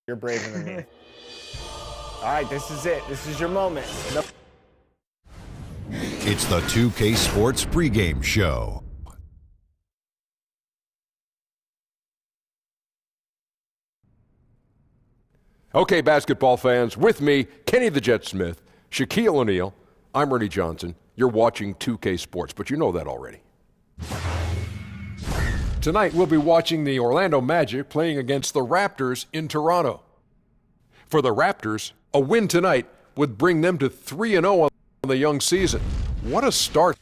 You're braver than me. All right, this is it. This is your moment. It's the 2K Sports pregame show. Okay, basketball fans, with me, Kenny the Jet Smith, Shaquille O'Neal, I'm Ernie Johnson. You're watching 2K Sports, but you know that already. Tonight, we'll be watching the Orlando Magic playing against the Raptors in Toronto. For the Raptors, a win tonight would bring them to 3-0 on the young season. What a start.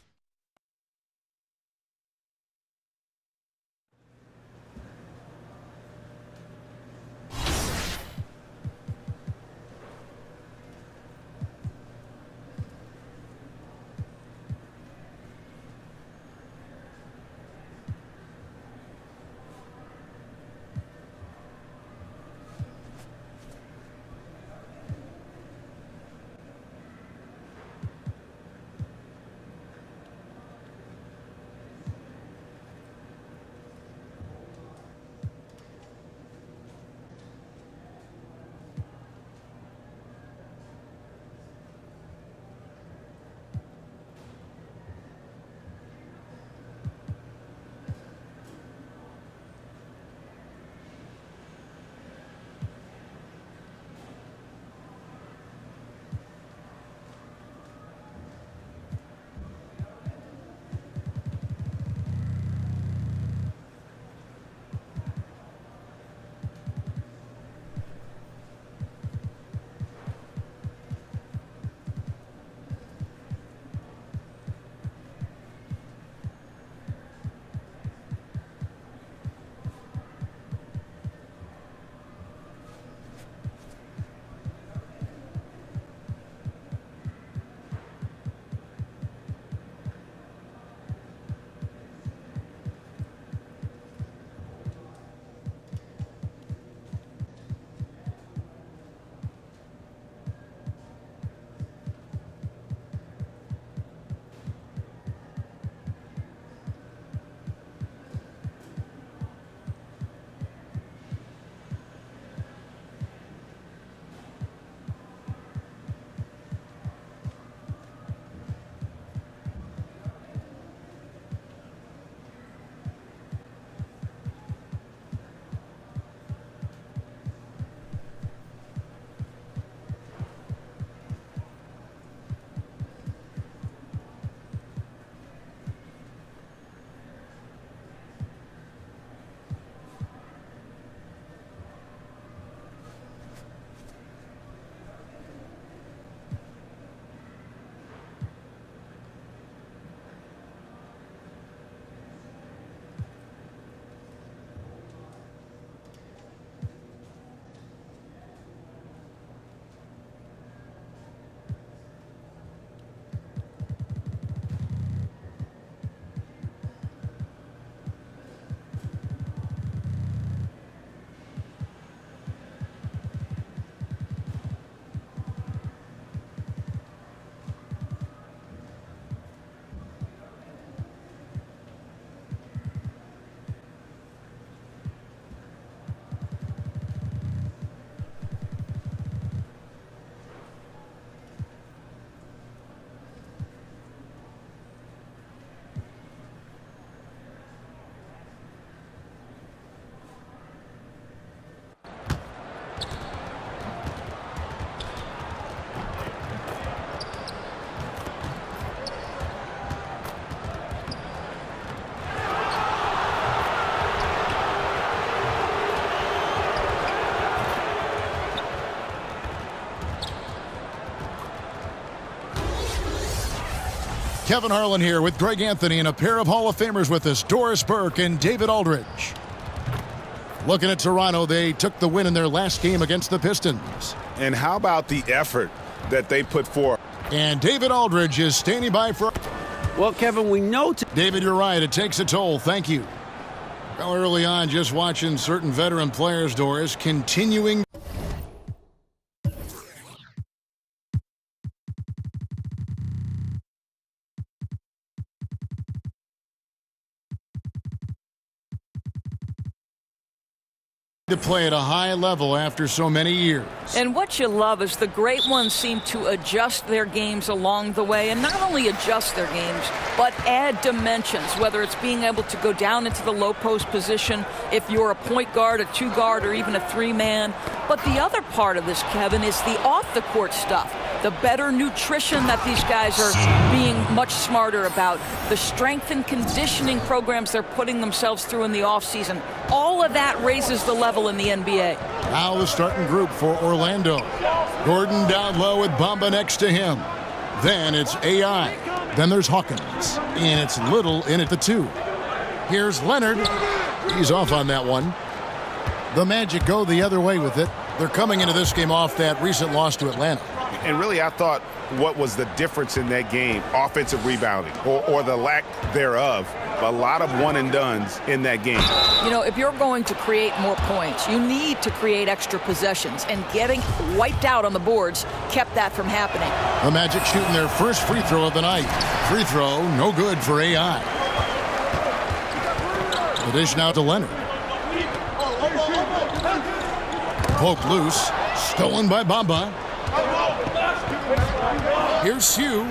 Kevin Harlan here with Greg Anthony and a pair of Hall of Famers with us, Doris Burke and David Aldridge. Looking at Toronto, they took the win in their last game against the Pistons. And how about the effort that they put forth? And David Aldridge is standing by for... Well, Kevin, we know... David, you're right. It takes a toll. Thank you. Well, early on, just watching certain veteran players, Doris, continuing... to play at a high level after so many years. And what you love is the great ones seem to adjust their games along the way, and not only adjust their games, but add dimensions, whether it's being able to go down into the low post position if you're a point guard, a two guard, or even a three-man. But the other part of this, Kevin, is the off-the-court stuff. The better nutrition that these guys are being much smarter about, the strength and conditioning programs they're putting themselves through in the offseason. All of that raises the level in the NBA. Now the starting group for Orlando. Gordon down low with Bamba next to him. Then it's AI. Then there's Hawkins. And it's Little in at the 2. Here's Leonard. He's off on that one. The Magic go the other way with it. They're coming into this game off that recent loss to Atlanta. And really, I thought what was the difference in that game? Offensive rebounding, or the lack thereof. A lot of one-and-dones in that game. You know, if you're going to create more points, you need to create extra possessions, and getting wiped out on the boards kept that from happening. The Magic shooting their first free throw of the night. Free throw, no good for AI. The dish now to Leonard. Poke loose, stolen by Bamba. Here's Sue.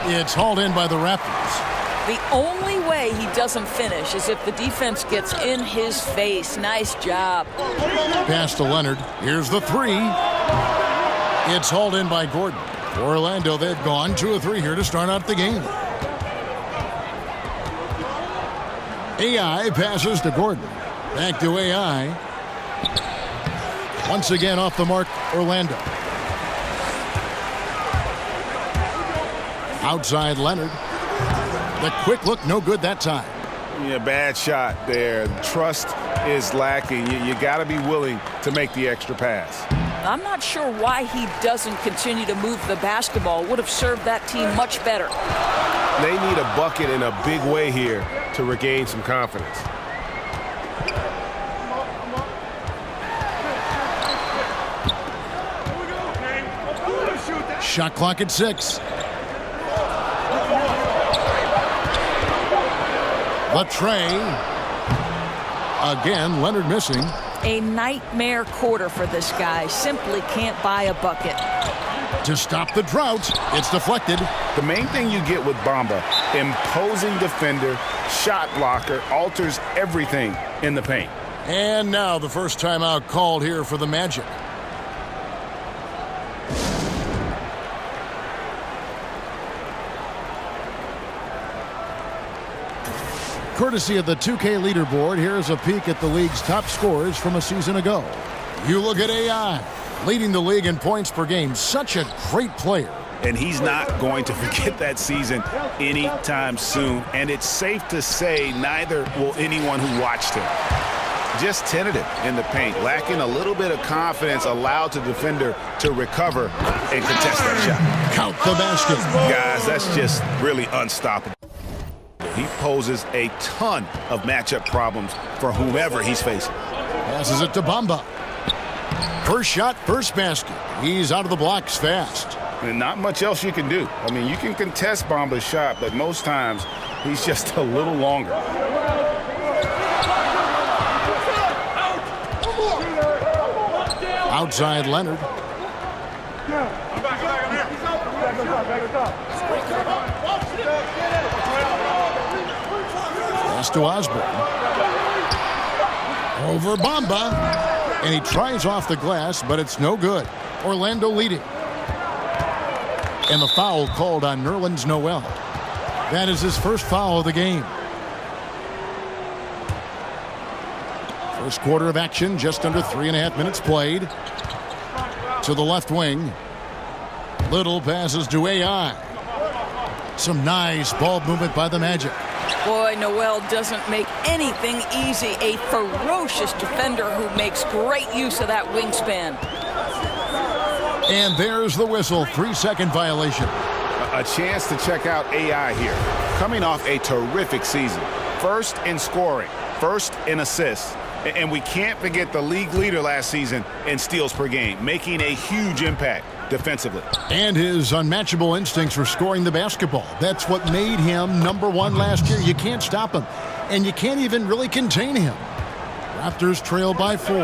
It's hauled in by the Raptors. The only way he doesn't finish is if the defense gets in his face. Nice job. Pass to Leonard. Here's the 3. It's hauled in by Gordon. For Orlando, they've gone 2 of 3 here to start out the game. AI passes to Gordon. Back to AI. Once again off the mark, Orlando. Outside Leonard. The quick look, no good that time. Yeah, bad shot there. Trust is lacking. You got to be willing to make the extra pass. I'm not sure why he doesn't continue to move the basketball. Would have served that team much better. They need a bucket in a big way here to regain some confidence. Shot clock at 6. The tray. Again, Leonard missing. A nightmare quarter for this guy. Simply can't buy a bucket. To stop the drought, it's deflected. The main thing you get with Bamba, imposing defender, shot blocker, alters everything in the paint. And now the first timeout called here for the Magic. Courtesy of the 2K leaderboard, here's a peek at the league's top scorers from a season ago. You look at AI, leading the league in points per game. Such a great player. And he's not going to forget that season anytime soon. And it's safe to say neither will anyone who watched him. Just tentative in the paint, lacking a little bit of confidence, allowed the defender to recover and contest that shot. Count the basket. Guys, that's just really unstoppable. He poses a ton of matchup problems for whomever he's facing. Passes it to Bamba. First shot, first basket. He's out of the blocks fast. And not much else you can do. I mean, you can contest Bamba's shot, but most times he's just a little longer. Outside Leonard. Pass to Osborne. Over Bamba. And he tries off the glass, but it's no good. Orlando leading. And the foul called on Nerlens Noel. That is his first foul of the game. First quarter of action, just under 3.5 minutes played. To the left wing. Little passes to AI. Some nice ball movement by the Magic. Boy, Noel doesn't make anything easy. A ferocious defender who makes great use of that wingspan. And there's the whistle. 3-second violation. A chance to check out AI here. Coming off a terrific season. First in scoring, first in assists. And we can't forget the league leader last season in steals per game, making a huge impact defensively. And his unmatchable instincts for scoring the basketball. That's what made him #1 last year. You can't stop him, and you can't even really contain him. Raptors trail by 4.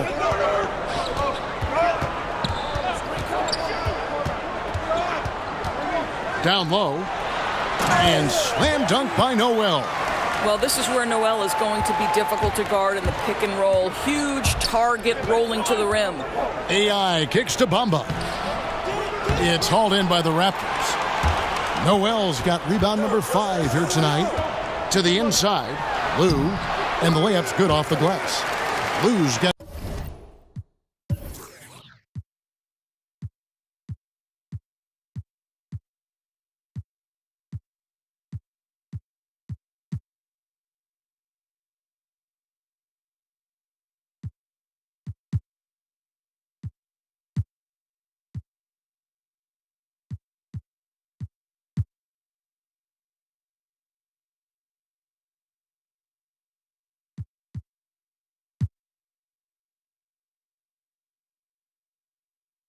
Down low, and slam dunk by Noel. Well, this is where Noel is going to be difficult to guard in the pick and roll. Huge target rolling to the rim. AI kicks to Bamba. It's hauled in by the Raptors. Noel's got rebound number 5 here tonight. To the inside, Lou, and the layup's good off the glass. Lou's got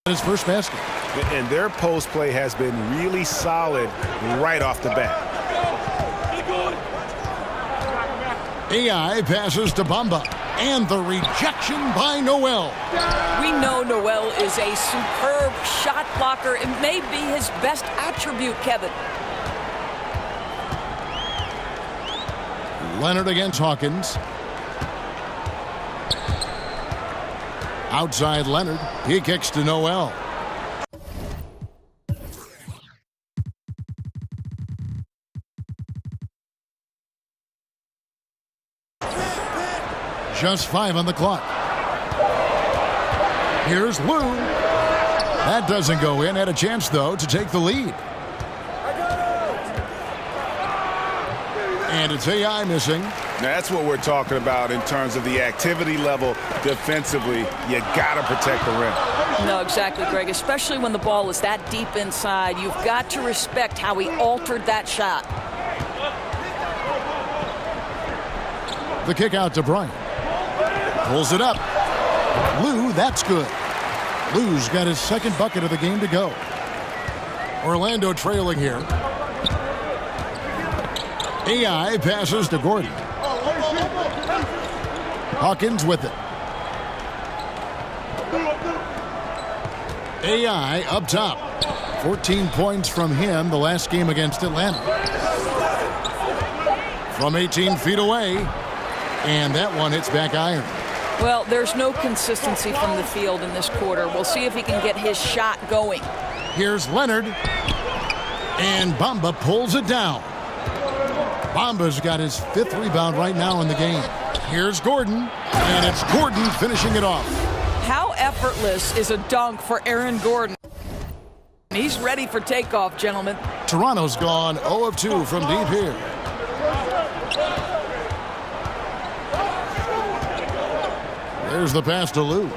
his first basket. And their post play has been really solid right off the bat. AI passes to Bamba. And the rejection by Noel. We know Noel is a superb shot blocker. It may be his best attribute, Kevin. Leonard against Hawkins. Outside Leonard. He kicks to Noel. Just 5 on the clock. Here's Lou. That doesn't go in. Had a chance, though, to take the lead. And it's AI missing. That's what we're talking about in terms of the activity level defensively. You got to protect the rim. No, exactly, Greg. Especially when the ball is that deep inside. You've got to respect how he altered that shot. The kick out to Bryant. Pulls it up. Lou, that's good. Lou's got his second bucket of the game to go. Orlando trailing here. AI passes to Gordon. Hawkins with it. AI up top. 14 points from him the last game against Atlanta. From 18 feet away. And that one hits back iron. Well, there's no consistency from the field in this quarter. We'll see if he can get his shot going. Here's Leonard. And Bamba pulls it down. Bamba's got his 5th rebound right now in the game. Here's Gordon. And it's Gordon finishing it off. How effortless is a dunk for Aaron Gordon? He's ready for takeoff, gentlemen. Toronto's gone 0 of 2 from deep here. There's the pass to Lou.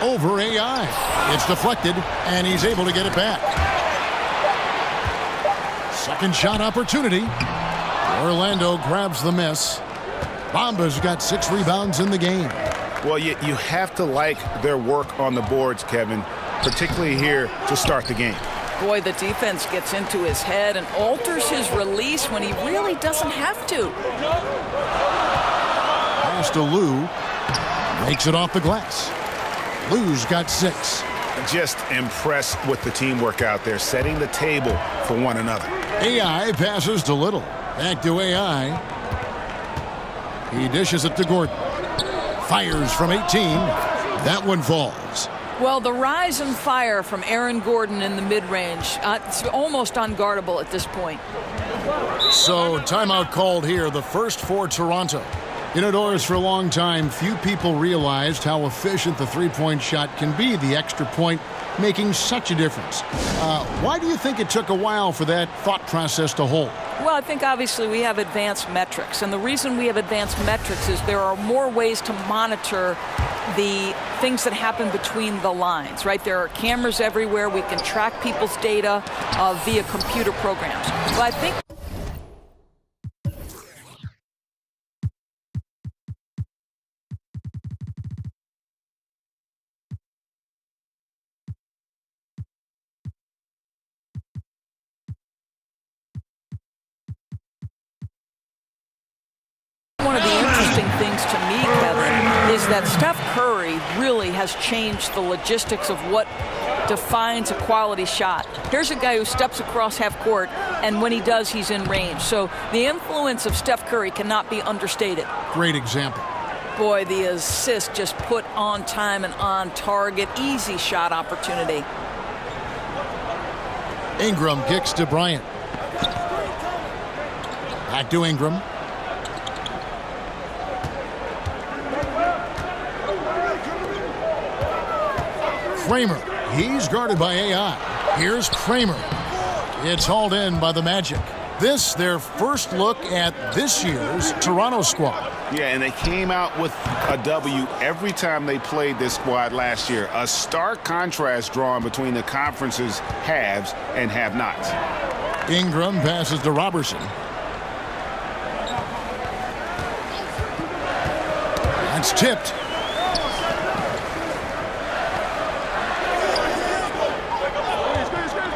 Over AI. It's deflected, and he's able to get it back. Second shot opportunity. Orlando grabs the miss. Bamba's got 6 rebounds in the game. Well, you have to like their work on the boards, Kevin, particularly here to start the game. Boy, the defense gets into his head and alters his release when he really doesn't have to. Pass to Lou. Makes it off the glass. Lou's got 6. Just impressed with the teamwork out there, setting the table for one another. AI passes to Little. Back to AI. He dishes it to Gordon. Fires from 18. That one falls. Well, the rise and fire from Aaron Gordon in the mid-range, it's almost unguardable at this point. So timeout called here, the first for Toronto. You know, Doris, for a long time, few people realized how efficient the three-point shot can be, the extra point making such a difference. Why do you think it took a while for that thought process to hold? Well, I think obviously we have advanced metrics, and the reason we have advanced metrics is there are more ways to monitor the things that happen between the lines, right? There are cameras everywhere. We can track people's data via computer programs. But I think one of the interesting things to me, Kevin, is that Steph Curry really has changed the logistics of what defines a quality shot. Here's a guy who steps across half court, and when he does, he's in range. So the influence of Steph Curry cannot be understated. Great example. Boy, the assist just put on time and on target. Easy shot opportunity. Ingram kicks to Bryant. Back to Ingram. Kramer. He's guarded by AI. Here's Kramer. It's hauled in by the Magic. This, their first look at this year's Toronto squad. Yeah, and they came out with a W every time they played this squad last year. A stark contrast drawn between the conference's haves and have-nots. Ingram passes to Robertson. That's tipped.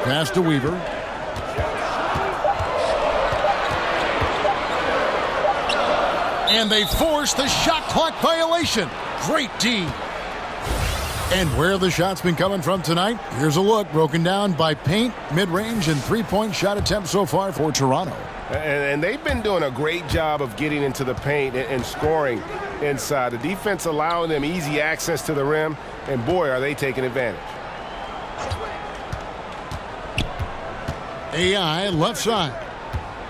Pass to Weaver. And they force the shot clock violation. Great D. And where the shot's been coming from tonight, here's a look broken down by paint, mid-range, and three-point shot attempts so far for Toronto. And they've been doing a great job of getting into the paint and scoring inside. The defense allowing them easy access to the rim, and boy, are they taking advantage. AI left side.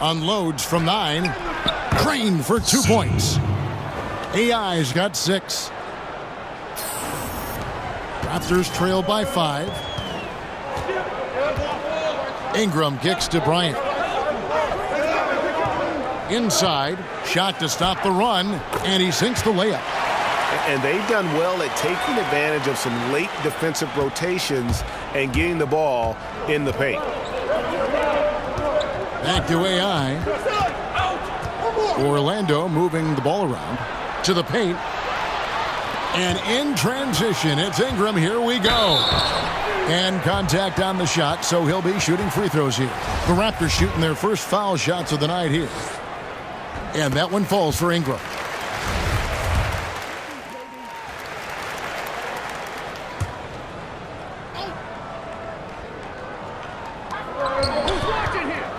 Unloads from 9. Crane for 2 points. AI's got 6. Raptors trail by 5. Ingram kicks to Bryant. Inside. Shot to stop the run. And he sinks the layup. And they've done well at taking advantage of some late defensive rotations and getting the ball in the paint. Back to AI. Orlando moving the ball around to the paint. And in transition, it's Ingram. Here we go. And contact on the shot, so he'll be shooting free throws here. The Raptors shooting their first foul shots of the night here. And that one falls for Ingram.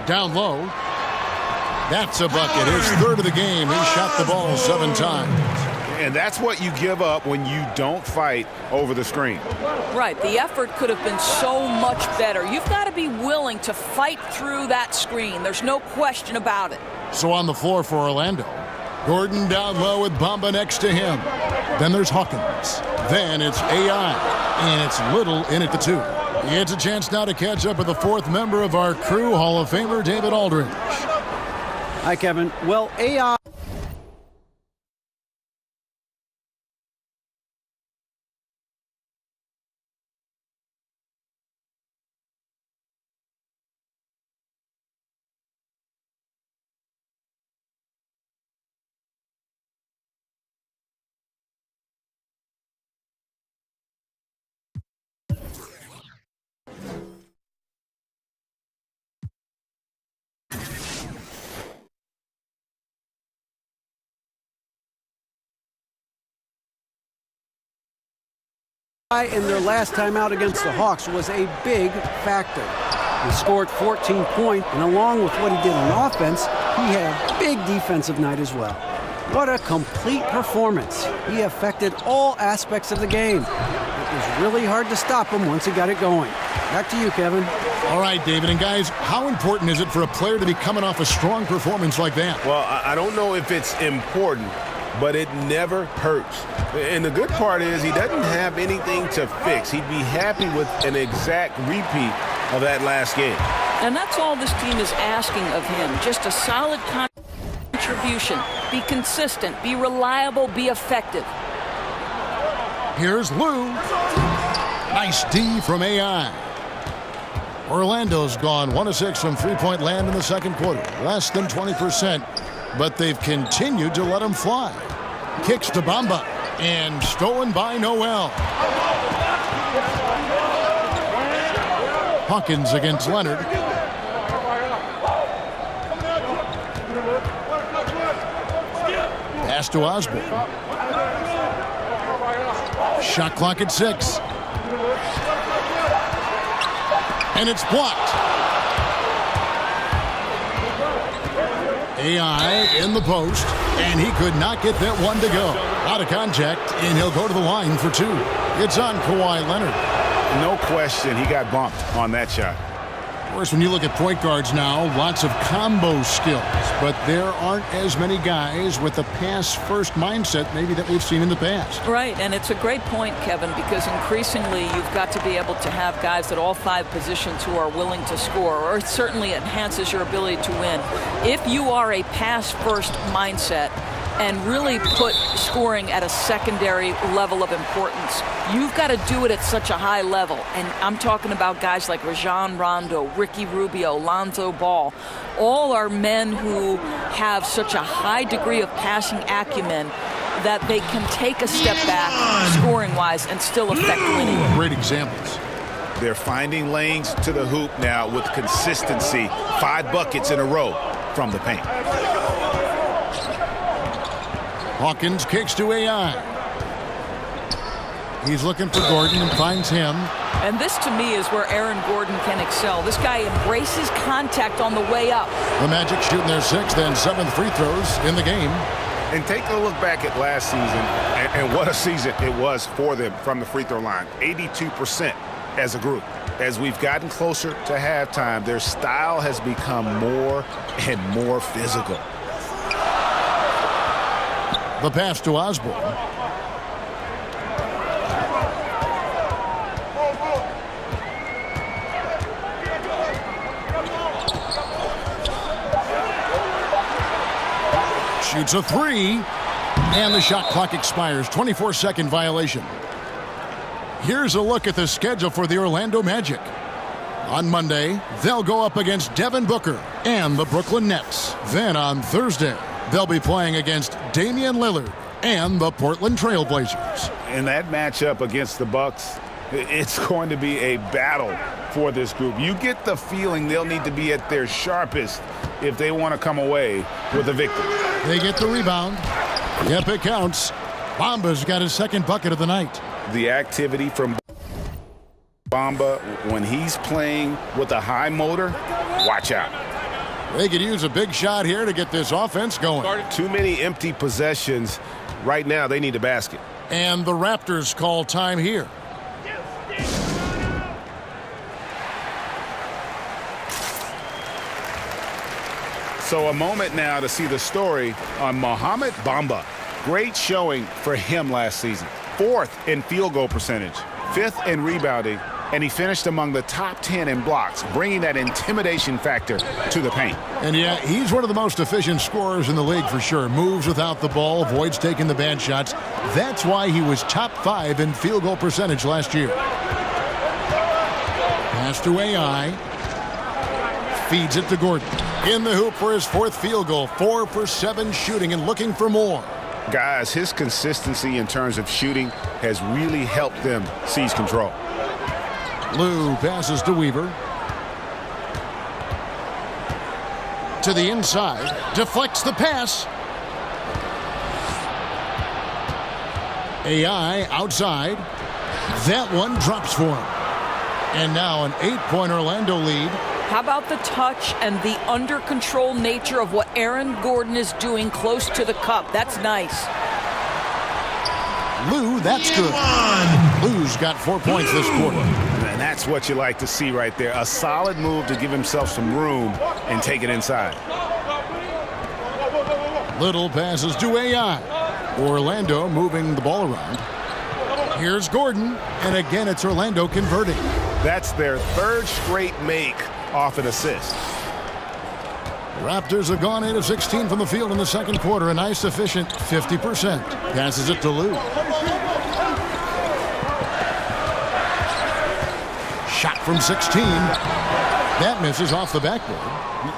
Down low. That's a bucket. His third of the game. He shot the ball 7 times. And that's what you give up when you don't fight over the screen. Right. The effort could have been so much better. You've got to be willing to fight through that screen. There's no question about it. So on the floor for Orlando. Gordon down low with Bamba next to him. Then there's Hawkins. Then it's AI. And it's Little in at the 2. It's a chance now to catch up with the 4th member of our crew, Hall of Famer David Aldridge. Hi, Kevin. Well, AI... in their last time out against the Hawks was a big factor. He scored 14 points, and along with what he did on offense, he had a big defensive night as well. What a complete performance. He affected all aspects of the game. It was really hard to stop him once he got it going. Back to you, Kevin. All right, David. And guys, how important is it for a player to be coming off a strong performance like that? Well, I don't know if it's important, but it never hurts. And the good part is he doesn't have anything to fix. He'd be happy with an exact repeat of that last game. And that's all this team is asking of him. Just a solid contribution. Be consistent, be reliable, be effective. Here's Lou. Nice D from AI. Orlando's gone 1 of 6 from three-point land in the second quarter. Less than 20%, but they've continued to let him fly. Kicks to Bamba, and stolen by Noel. Hawkins against Leonard. Pass to Osborne. Shot clock at 6. And it's blocked. AI in the post, and he could not get that one to go. Out of contact, and he'll go to the line for 2. It's on Kawhi Leonard. No question, he got bumped on that shot. Of course, when you look at point guards now, lots of combo skills, but there aren't as many guys with the pass-first mindset maybe that we've seen in the past. Right, and it's a great point, Kevin, because increasingly you've got to be able to have guys at all 5 positions who are willing to score, or it certainly enhances your ability to win. If you are a pass-first mindset and really put scoring at a secondary level of importance, you've got to do it at such a high level. And I'm talking about guys like Rajon Rondo, Ricky Rubio, Lonzo Ball. All are men who have such a high degree of passing acumen that they can take a step back scoring-wise and still affect winning. Great examples. They're finding lanes to the hoop now with consistency. 5 buckets in a row from the paint. Hawkins kicks to AI. He's looking for Gordon and finds him. And this, to me, is where Aaron Gordon can excel. This guy embraces contact on the way up. The Magic shooting their 6th and 7th free throws in the game. And take a look back at last season, and what a season it was for them from the free throw line. 82% as a group. As we've gotten closer to halftime, their style has become more and more physical. The pass to Osborne. Shoots a 3. And the shot clock expires. 24-second violation. Here's a look at the schedule for the Orlando Magic. On Monday, they'll go up against Devin Booker and the Brooklyn Nets. Then on Thursday, they'll be playing against Damian Lillard and the Portland Trail Blazers. In that matchup against the Bucks, it's going to be a battle for this group. You get the feeling they'll need to be at their sharpest if they want to come away with a victory. They get the rebound. Yep, it counts. Bamba's got his 2nd bucket of the night. The activity from Bamba when he's playing with a high motor, watch out. They could use a big shot here to get this offense going. Too many empty possessions. Right now, they need a basket. And the Raptors call time here. So a moment now to see the story on Mohamed Bamba. Great showing for him last season. 4th in field goal percentage, 5th in rebounding, and he finished among the top 10 in blocks, bringing that intimidation factor to the paint. And yeah, he's one of the most efficient scorers in the league for sure. Moves without the ball, avoids taking the bad shots. That's why he was top 5 in field goal percentage last year. Pass to AI. Feeds it to Gordon. In the hoop for his 4th field goal. 4 for 7 shooting and looking for more. Guys, his consistency in terms of shooting has really helped them seize control. Lou passes to Weaver. To the inside. Deflects the pass. AI outside. That one drops for him. And now an 8-point Orlando lead. How about the touch and the under-control nature of what Aaron Gordon is doing close to the cup? That's nice. Lou, that's good. Lou's got 4 points this quarter. And that's what you like to see right there. A solid move to give himself some room and take it inside. Little passes to AI. Orlando moving the ball around. Here's Gordon, and again it's Orlando converting. That's their third straight make off an assist. Raptors have gone 8 of 16 from the field in the second quarter. A nice efficient 50%. Passes it to Lou. Shot from 16. That misses off the backboard.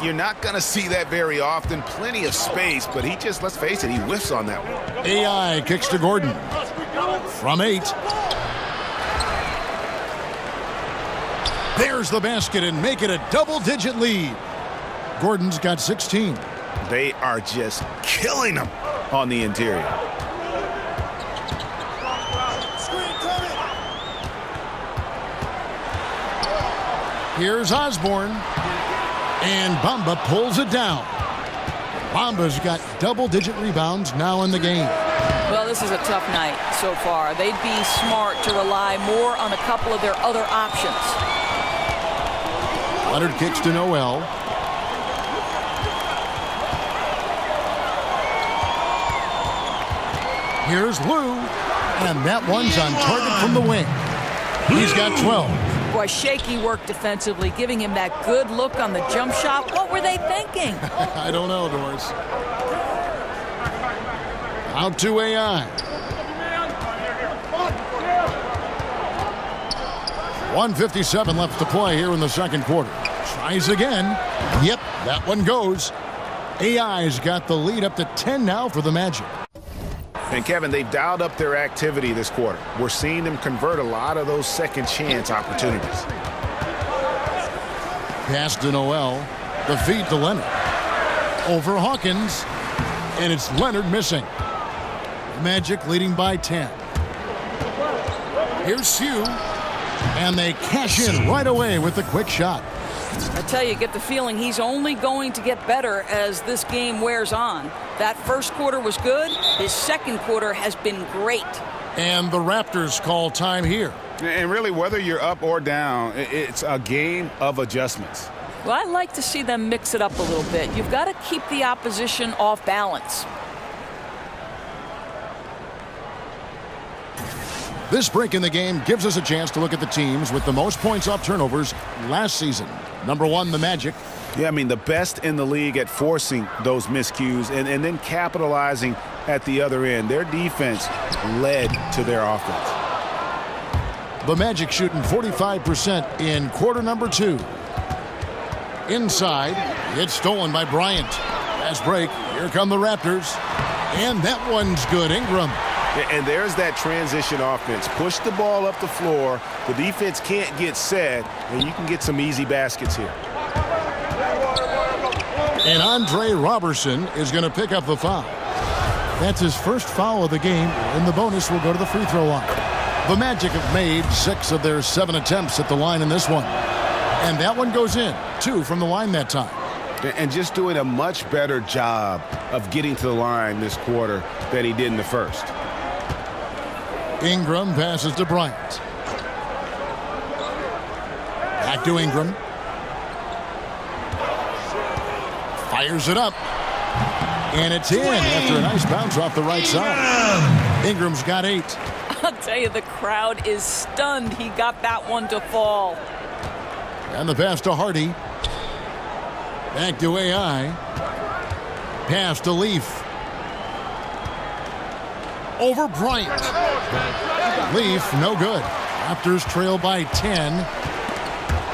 You're not going to see that very often. Plenty of space, but he just, let's face it, he whiffs on that one. AI kicks to Gordon. From 8. There's the basket and make it a double-digit lead. Gordon's got 16. They are just killing him on the interior. Here's Osborne. And Bamba pulls it down. Bamba's got double-digit rebounds now in the game. Well, this is a tough night so far. They'd be smart to rely more on a couple of their other options. Leonard kicks to Noel. Here's Lou. And that one's on target from the wing. He's got 12. Boy, shaky work defensively, giving him that good look on the jump shot. What were they thinking? I don't know, Doris. Out to AI. 1:57 left to play here in the second quarter. Tries again. Yep, that one goes. AI's got the lead up to 10 now for the Magic. And Kevin, they've dialed up their activity this quarter. We're seeing them convert a lot of those second chance opportunities. Pass to Noel. The feed to Leonard. Over Hawkins. And it's Leonard missing. Magic leading by 10. Here's Sue. And they cash in right away with the quick shot. I tell you, get the feeling he's only going to get better as this game wears on. That first quarter was good. His second quarter has been great. And the Raptors call time here. And really, whether you're up or down, it's a game of adjustments. Well, I like to see them mix it up a little bit. You've got to keep the opposition off balance. This break in the game gives us a chance to look at the teams with the most points off turnovers last season. Number 1, the Magic. Yeah, I mean, the best in the league at forcing those miscues and then capitalizing at the other end. Their defense led to their offense. The Magic shooting 45% in quarter number 2. Inside, it's stolen by Bryant. Fast break. Here come the Raptors. And that one's good. Ingram. And there's that transition offense. Push the ball up the floor. The defense can't get set, and you can get some easy baskets here. And Andre Robertson is going to pick up the foul. That's his first foul of the game, and the bonus will go to the free throw line. The Magic have made 6 of their 7 attempts at the line in this one. And that one goes in. 2 from the line that time. And just doing a much better job of getting to the line this quarter than he did in the first. Ingram passes to Bryant. Back to Ingram. Fires it up. And it's in after a nice bounce off the right side. Ingram's got 8. I'll tell you, the crowd is stunned he got that one to fall. And the pass to Hardy. Back to AI. Pass to Leaf. Over Bryant. Leaf, no good. Raptors trail by 10.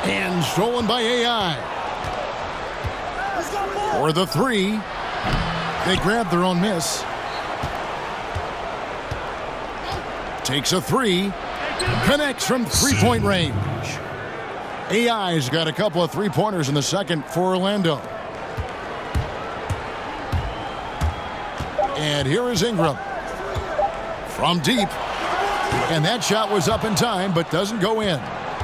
And stolen by AI. For the 3. They grab their own miss. Takes a 3. Connects from three-point range. AI's got a couple of three-pointers in the second for Orlando. And here is Ingram. From deep. And that shot was up in time, but doesn't go in.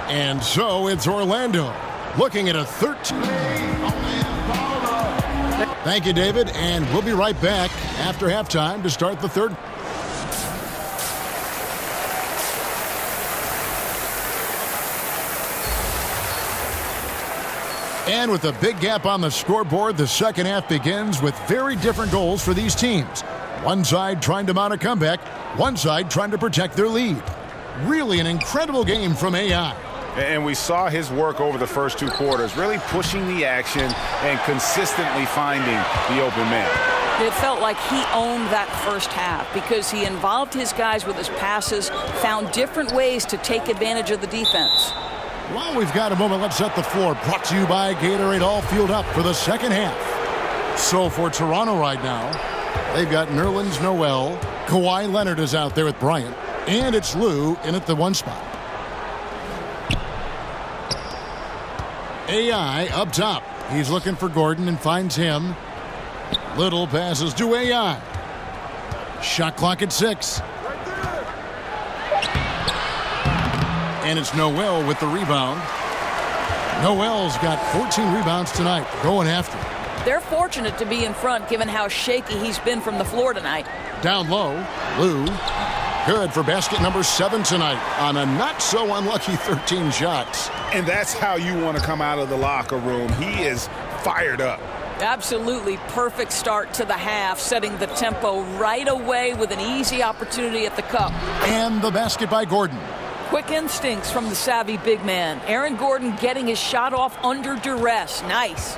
And so it's Orlando looking at a 13. Thank you, David. And we'll be right back after halftime to start the third. And with a big gap on the scoreboard, the second half begins with very different goals for these teams. One side trying to mount a comeback, one side trying to protect their lead. Really an incredible game from AI. And we saw his work over the first 2 quarters, really pushing the action and consistently finding the open man. It felt like he owned that first half because he involved his guys with his passes, found different ways to take advantage of the defense. Well, we've got a moment. Let's set the floor. Brought to you by Gatorade, all fueled up for the second half. So for Toronto right now, they've got Nerlens Noel. Kawhi Leonard is out there with Bryant. And it's Lou in at the 1 spot. AI up top. He's looking for Gordon and finds him. Little passes to AI. Shot clock at 6. And it's Noel with the rebound. Noel's got 14 rebounds tonight, going after it. They're fortunate to be in front given how shaky he's been from the floor tonight. Down low, Lou. Good for basket number 7 tonight on a not-so-unlucky 13 shots. And that's how you want to come out of the locker room. He is fired up. Absolutely perfect start to the half, setting the tempo right away with an easy opportunity at the cup. And the basket by Gordon. Quick instincts from the savvy big man. Aaron Gordon getting his shot off under duress. Nice.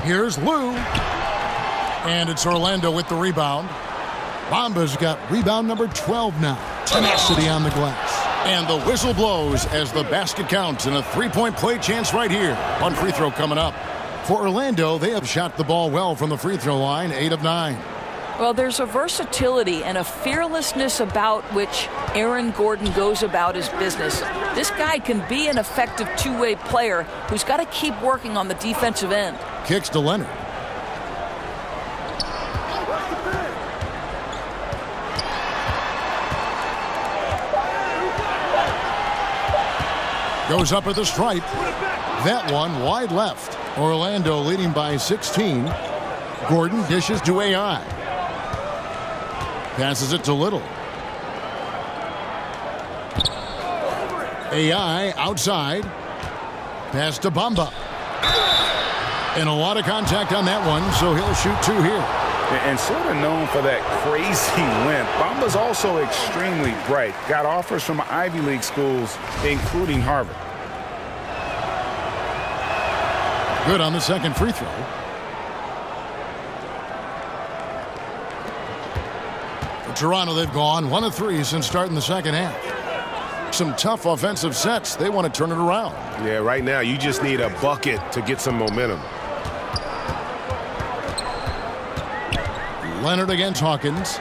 Here's Lou. And it's Orlando with the rebound. Bamba's got rebound number 12 now. Tenacity on the glass. And the whistle blows as the basket counts in a 3-point play chance right here. 1 free throw coming up. For Orlando, they have shot the ball well from the free throw line, 8 of 9. Well, there's a versatility and a fearlessness about which Aaron Gordon goes about his business. This guy can be an effective two-way player who's got to keep working on the defensive end. Kicks to Leonard. Goes up at the stripe. That one wide left. Orlando leading by 16. Gordon dishes to AI. Passes it to Little. AI outside. Pass to Bamba. And a lot of contact on that one, so he'll shoot 2 here. And sort of known for that crazy length, Bamba's also extremely bright. Got offers from Ivy League schools, including Harvard. Good on the second free throw. For Toronto, they've gone 1 of 3 since starting the second half. Some tough offensive sets. They want to turn it around. Yeah, right now you just need a bucket to get some momentum. Leonard against Hawkins.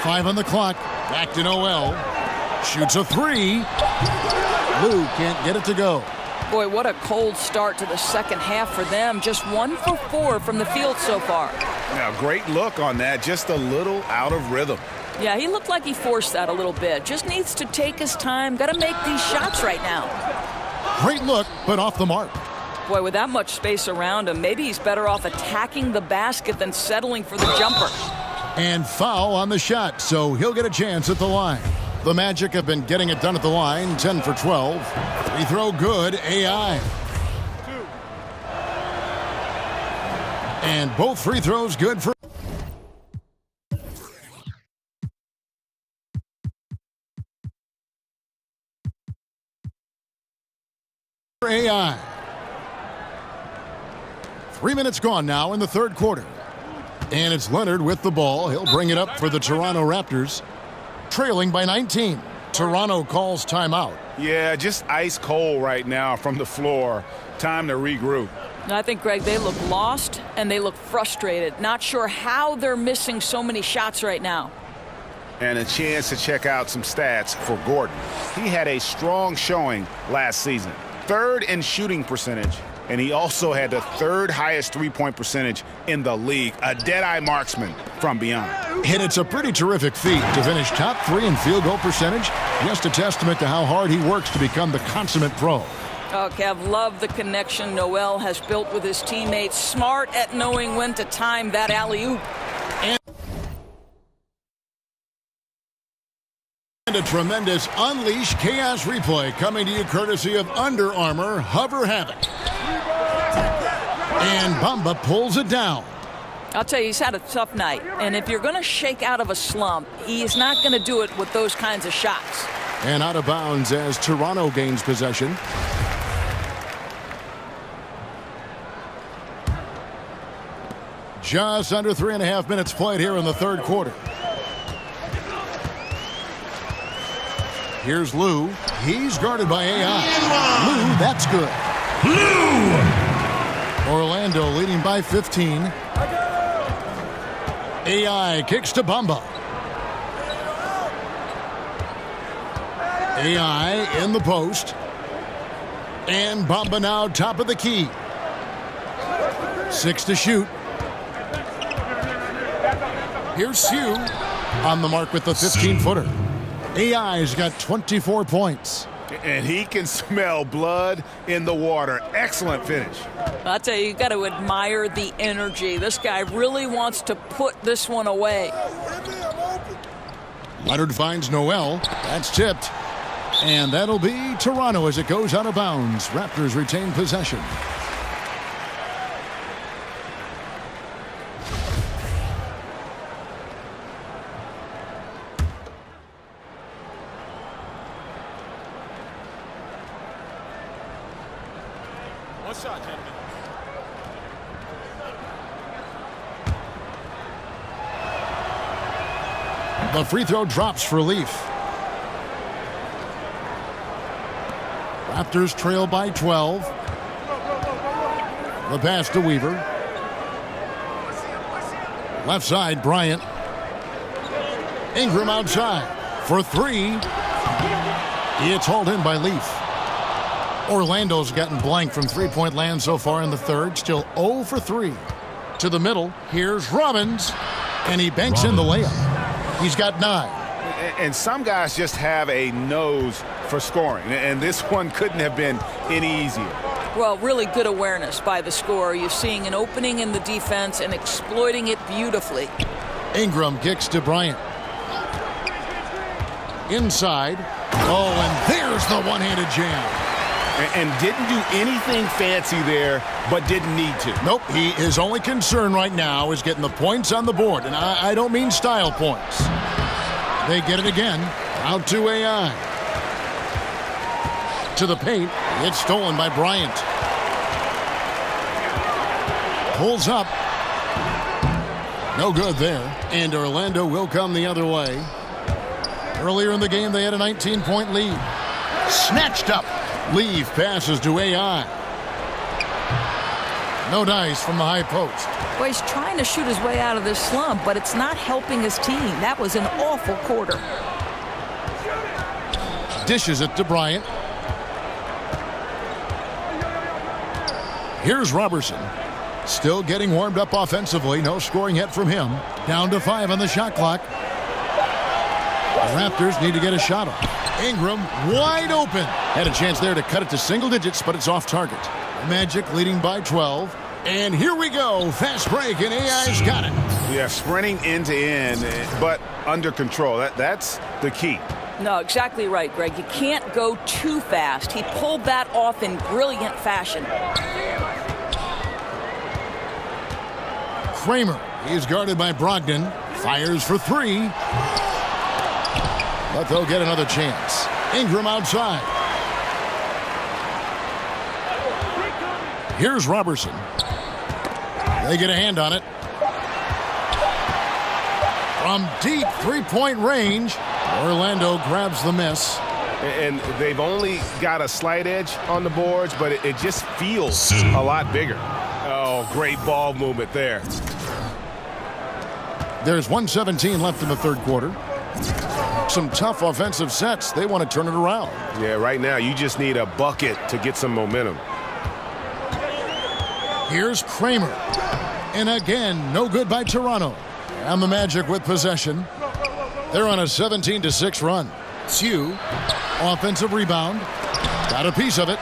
5 on the clock. Back to Noel. Shoots a 3. Lou can't get it to go. Boy, what a cold start to the second half for them. Just 1 for 4 from the field so far. Now, great look on that. Just a little out of rhythm. Yeah, he looked like he forced that a little bit. Just needs to take his time. Got to make these shots right now. Great look, but off the mark. Boy, with that much space around him, maybe he's better off attacking the basket than settling for the jumper. And foul on the shot, so he'll get a chance at the line. The Magic have been getting it done at the line, 10 for 12. Free throw good, AI. And both free throws good for AI. 3 minutes gone now in the third quarter. And it's Leonard with the ball. He'll bring it up for the Toronto Raptors. Trailing by 19. Toronto calls timeout. Yeah, just ice cold right now from the floor. Time to regroup. I think, Greg, they look lost and they look frustrated. Not sure how they're missing so many shots right now. And a chance to check out some stats for Gordon. He had a strong showing last season. 3rd in shooting percentage. And he also had the 3rd highest three-point percentage in the league. A dead-eye marksman from beyond. And it's a pretty terrific feat to finish top 3 in field goal percentage. Just a testament to how hard he works to become the consummate pro. Oh, Kev, love the connection Noel has built with his teammates. Smart at knowing when to time that alley-oop. And a tremendous Unleash Chaos replay coming to you courtesy of Under Armour Hover Havoc. And Bamba pulls it down. I'll tell you, he's had a tough night. And if you're going to shake out of a slump, he's not going to do it with those kinds of shots. And out of bounds as Toronto gains possession. Just under 3.5 minutes played here in the third quarter. Here's Lou. He's guarded by AI. Lou, that's good. Lou! Orlando leading by 15. AI kicks to Bamba. AI in the post. And Bamba now top of the key. 6 to shoot. Here's Sue on the mark with the 15-footer. AI's got 24 points. And he can smell blood in the water. Excellent finish. I'll tell you got to admire the energy. This guy really wants to put this one away. Leonard finds Noel. That's tipped. And that'll be Toronto as it goes out of bounds. Raptors retain possession. One shot, gentlemen. The free throw drops for Leaf. Raptors trail by 12. The pass to Weaver. Left side, Bryant. Ingram outside for 3. It's hauled in by Leaf. Orlando's gotten blank from three-point land so far in the third. Still 0 for 3. To the middle, here's Robbins. And he banks in the layup. He's got 9. And some guys just have a nose for scoring. And this one couldn't have been any easier. Well, really good awareness by the scorer. You're seeing an opening in the defense and exploiting it beautifully. Ingram kicks to Bryant. Inside. Oh, and there's the one-handed jam. And didn't do anything fancy there, but didn't need to. Nope, his only concern right now is getting the points on the board. And I don't mean style points. They get it again. Out to AI. To the paint. It's stolen by Bryant. Pulls up. No good there. And Orlando will come the other way. Earlier in the game, they had a 19-point lead. Snatched up. Leaf passes to AI. No dice from the high post. Well, he's trying to shoot his way out of this slump, but it's not helping his team. That was an awful quarter. Dishes it to Bryant. Here's Robertson. Still getting warmed up offensively. No scoring yet from him. Down to 5 on the shot clock. The Raptors need to get a shot off. Ingram wide open. Had a chance there to cut it to single digits, but it's off target. Magic leading by 12. And here we go. Fast break, and AI's got it. Yeah, sprinting end to end, but under control. That's the key. No, exactly right, Greg. You can't go too fast. He pulled that off in brilliant fashion. Kramer, he's guarded by Brogdon. Fires for 3. But they'll get another chance. Ingram outside. Here's Robertson. They get a hand on it. From deep three-point range, Orlando grabs the miss. And they've only got a slight edge on the boards, but it just feels a lot bigger. Oh, great ball movement there. There's 1:17 left in the third quarter. Some tough offensive sets. They want to turn it around. Yeah, right now you just need a bucket to get some momentum. Here's Kramer. And again, no good by Toronto. And the Magic with possession. They're on a 17-6 run. Sue, offensive rebound. Got a piece of it.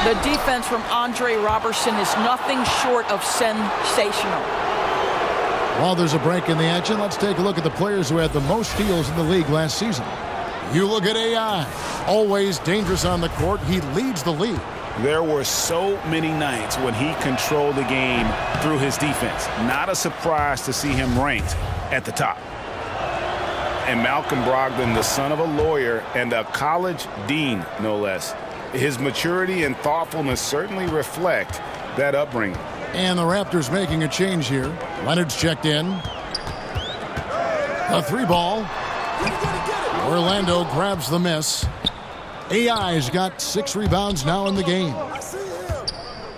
The defense from Andre Robertson is nothing short of sensational. While there's a break in the action, let's take a look at the players who had the most steals in the league last season. You look at AI. Always dangerous on the court. He leads the league. There were so many nights when he controlled the game through his defense. Not a surprise to see him ranked at the top. And Malcolm Brogdon, the son of a lawyer and a college dean, no less. His maturity and thoughtfulness certainly reflect that upbringing. And the Raptors making a change here. Leonard's checked in. A 3-ball. Orlando grabs the miss. AI's got 6 rebounds now in the game.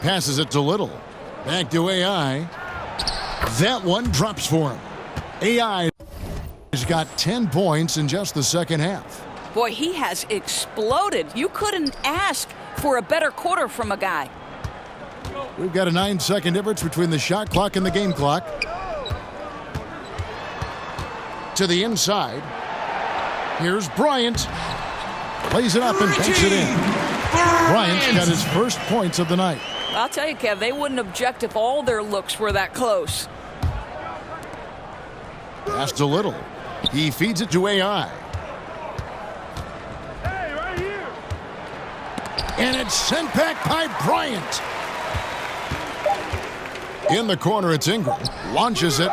Passes it to Little. Back to AI. That one drops for him. AI's got 10 points in just the second half. Boy, he has exploded. You couldn't ask for a better quarter from a guy. We've got a 9-second difference between the shot clock and the game clock. To the inside. Here's Bryant. Plays it up and banks it in. Bryant's got his first points of the night. I'll tell you, Kev, they wouldn't object if all their looks were that close. Pass to Little. He feeds it to AI. And it's sent back by Bryant. In the corner, it's Ingram. Launches it.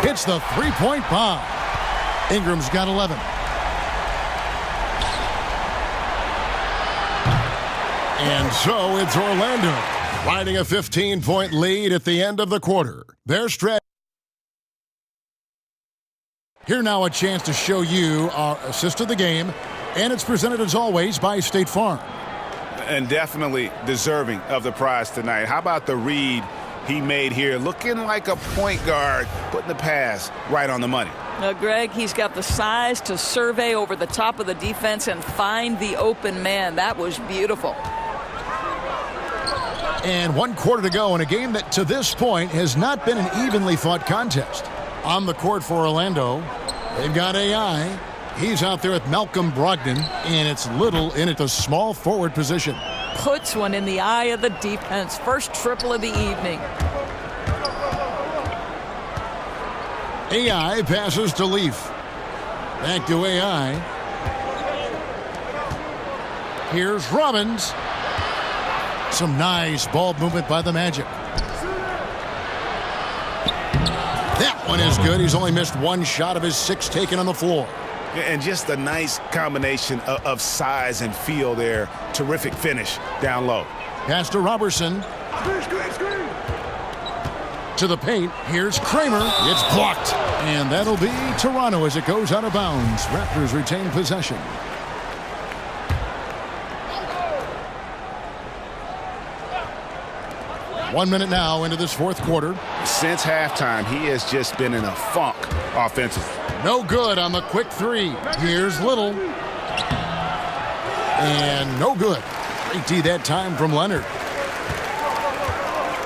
Hits the three-point bomb. Ingram's got 11. And so it's Orlando riding a 15-point lead at the end of the quarter. Their strategy. Here now a chance to show you our assist of the game, and it's presented as always by State Farm. And definitely deserving of the prize tonight. How about the read he made here? Looking like a point guard, putting the pass right on the money. Greg, he's got the size to survey over the top of the defense and find the open man. That was beautiful. And 1 quarter to go in a game that to this point has not been an evenly fought contest. On the court for Orlando, they've got AI. He's out there with Malcolm Brogdon, and it's Little in at the small forward position. Puts one in the eye of the defense. First triple of the evening. AI passes to Leaf. Back to AI. Here's Robbins. Some nice ball movement by the Magic. That one is good. He's only missed 1 shot of his 6 taken on the floor. And just a nice combination of size and feel there. Terrific finish down low. Pass to Robertson. To the paint. Here's Kramer. It's blocked. And that'll be Toronto as it goes out of bounds. Raptors retain possession. One minute now into this fourth quarter. Since halftime, he has just been in a funk offensively. No good on the quick 3. Here's Little. And no good. Great D that time from Leonard.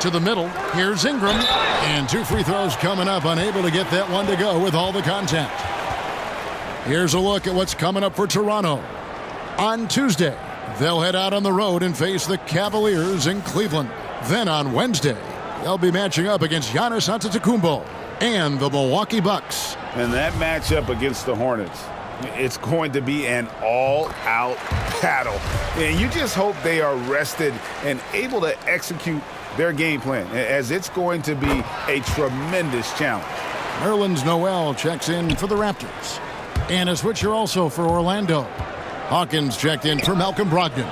To the middle. Here's Ingram. And 2 free throws coming up. Unable to get that one to go with all the contact. Here's a look at what's coming up for Toronto. On Tuesday, they'll head out on the road and face the Cavaliers in Cleveland. Then on Wednesday, they'll be matching up against Giannis Antetokounmpo and the Milwaukee Bucks. And that matchup against the Hornets, it's going to be an all-out battle. And you just hope they are rested and able to execute their game plan, as it's going to be a tremendous challenge. Nerlens Noel checks in for the Raptors. And a switcher also for Orlando. Hawkins checked in for Malcolm Brogdon.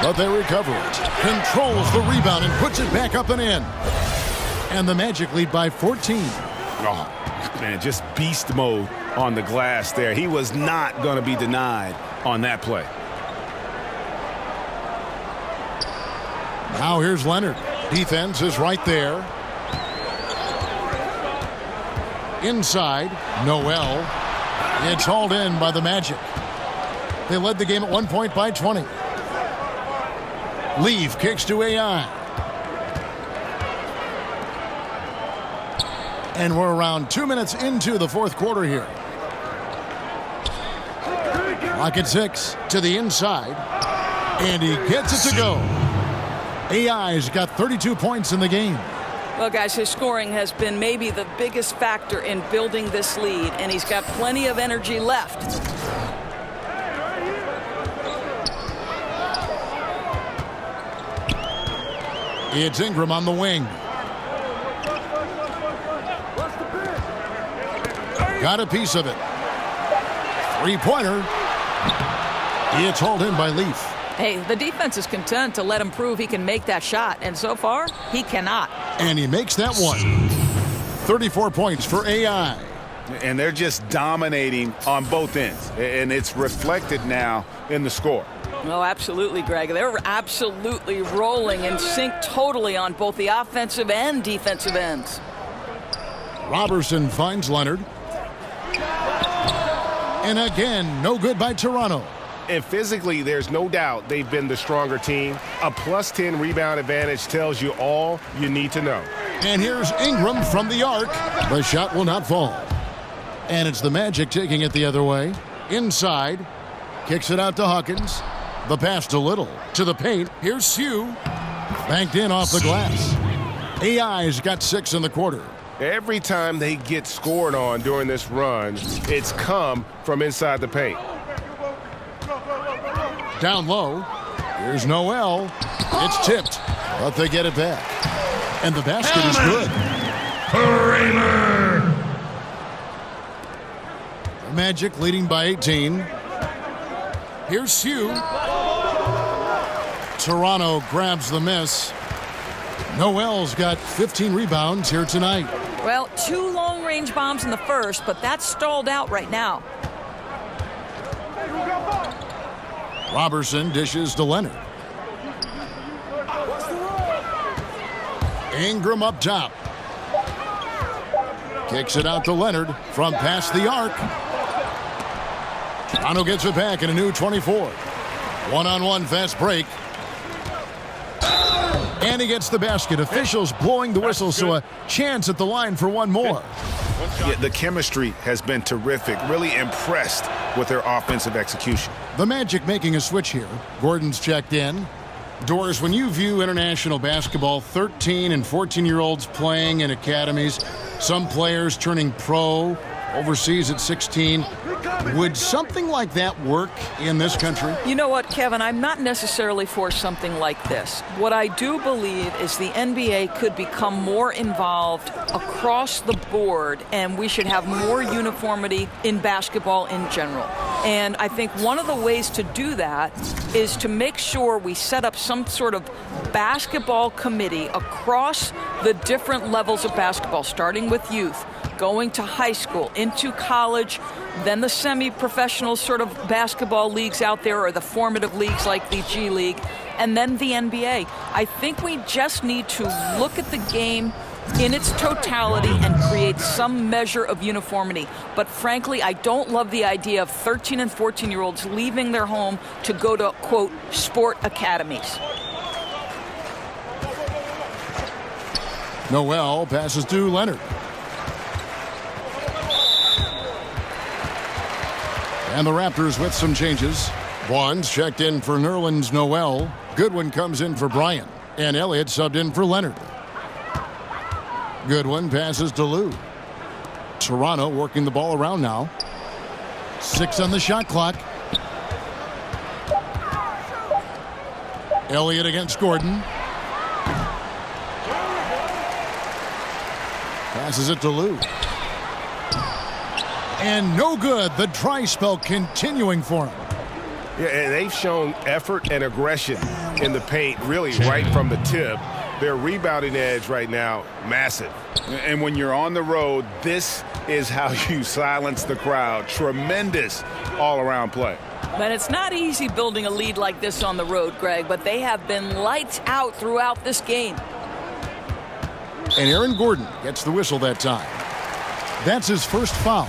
But they recover it. Controls the rebound and puts it back up and in. And the Magic lead by 14. Oh, man, just beast mode on the glass there. He was not going to be denied on that play. Now here's Leonard. Defense is right there. Inside, Noel. It's hauled in by the Magic. They led the game at 1 point by 20. Leaf kicks to AI. And we're around 2 minutes into the fourth quarter here. Clock at 6 to the inside. And he gets it to go. AI's got 32 points in the game. Well, guys, his scoring has been maybe the biggest factor in building this lead, and he's got plenty of energy left. It's Ingram on the wing. Got a piece of it. Three-pointer. It's hauled in by Leaf. Hey, the defense is content to let him prove he can make that shot, and so far, he cannot. And he makes that one. 34 points for AI. And they're just dominating on both ends, and it's reflected now in the score. Oh, absolutely, Greg. They're absolutely rolling in sync totally on both the offensive and defensive ends. Robertson finds Leonard. And again, no good by Toronto. And physically, there's no doubt they've been the stronger team. A +10 rebound advantage tells you all you need to know. And here's Ingram from the arc. The shot will not fall. And it's the Magic taking it the other way. Inside. Kicks it out to Hawkins. The pass to Little. To the paint. Here's Sue. Banked in off the glass. AI's got 6 in the quarter. Every time they get scored on during this run, it's come from inside the paint. Down low. Here's Noel. It's tipped, but they get it back. And the basket is good. The Magic leading by 18. Here's Sue. Toronto grabs the miss. Noel's got 15 rebounds here tonight. Well, 2 long-range bombs in the first, but that's stalled out right now. Robertson dishes to Leonard. Ingram up top. Kicks it out to Leonard from past the arc. Toronto gets it back in a new 24. One-on-one fast break. And he gets the basket. Officials blowing the whistle, so a chance at the line for one more. Yeah, the chemistry has been terrific. Really impressed with their offensive execution. The Magic making a switch here. Gordon's checked in. Doris, when you view international basketball, 13 and 14-year-olds playing in academies, some players turning pro overseas at 16, would something like that work in this country? You know what, Kevin? I'm not necessarily for something like this. What I do believe is the NBA could become more involved across the board, and we should have more uniformity in basketball in general. And I think one of the ways to do that is to make sure we set up some sort of basketball committee across the different levels of basketball, starting with youth, going to high school, into college, then the semi-professional sort of basketball leagues out there, or the formative leagues like the G League, and then the NBA. I think we just need to look at the game in its totality and create some measure of uniformity. But frankly, I don't love the idea of 13 and 14-year-olds leaving their home to go to, quote, sport academies. Noel passes to Leonard. And the Raptors with some changes. Vaughn's checked in for Nerlens Noel. Goodwin comes in for Bryant. And Elliott subbed in for Leonard. Goodwin passes to Lou. Toronto working the ball around now. 6 on the shot clock. Elliott against Gordon. Passes it to Lou. And no good. The dry spell continuing for him. Yeah, and they've shown effort and aggression in the paint, really right from the tip. Their rebounding edge right now, massive. And when you're on the road, this is how you silence the crowd. Tremendous all-around play. But it's not easy building a lead like this on the road, Greg, but they have been lights out throughout this game. And Aaron Gordon gets the whistle that time. That's his first foul.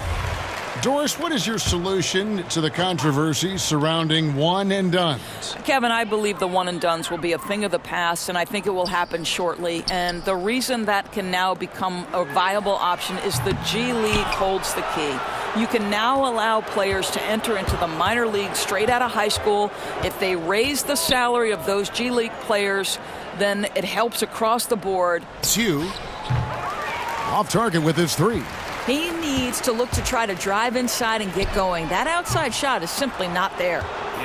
Doris, what is your solution to the controversy surrounding one-and-dones? Kevin, I believe the one-and-dones will be a thing of the past, and I think it will happen shortly. And the reason that can now become a viable option is the G League holds the key. You can now allow players to enter into the minor league straight out of high school. If they raise the salary of those G League players, then it helps across the board. Hugh off target with his 3. He needs to look to try to drive inside and get going. That outside shot is simply not there.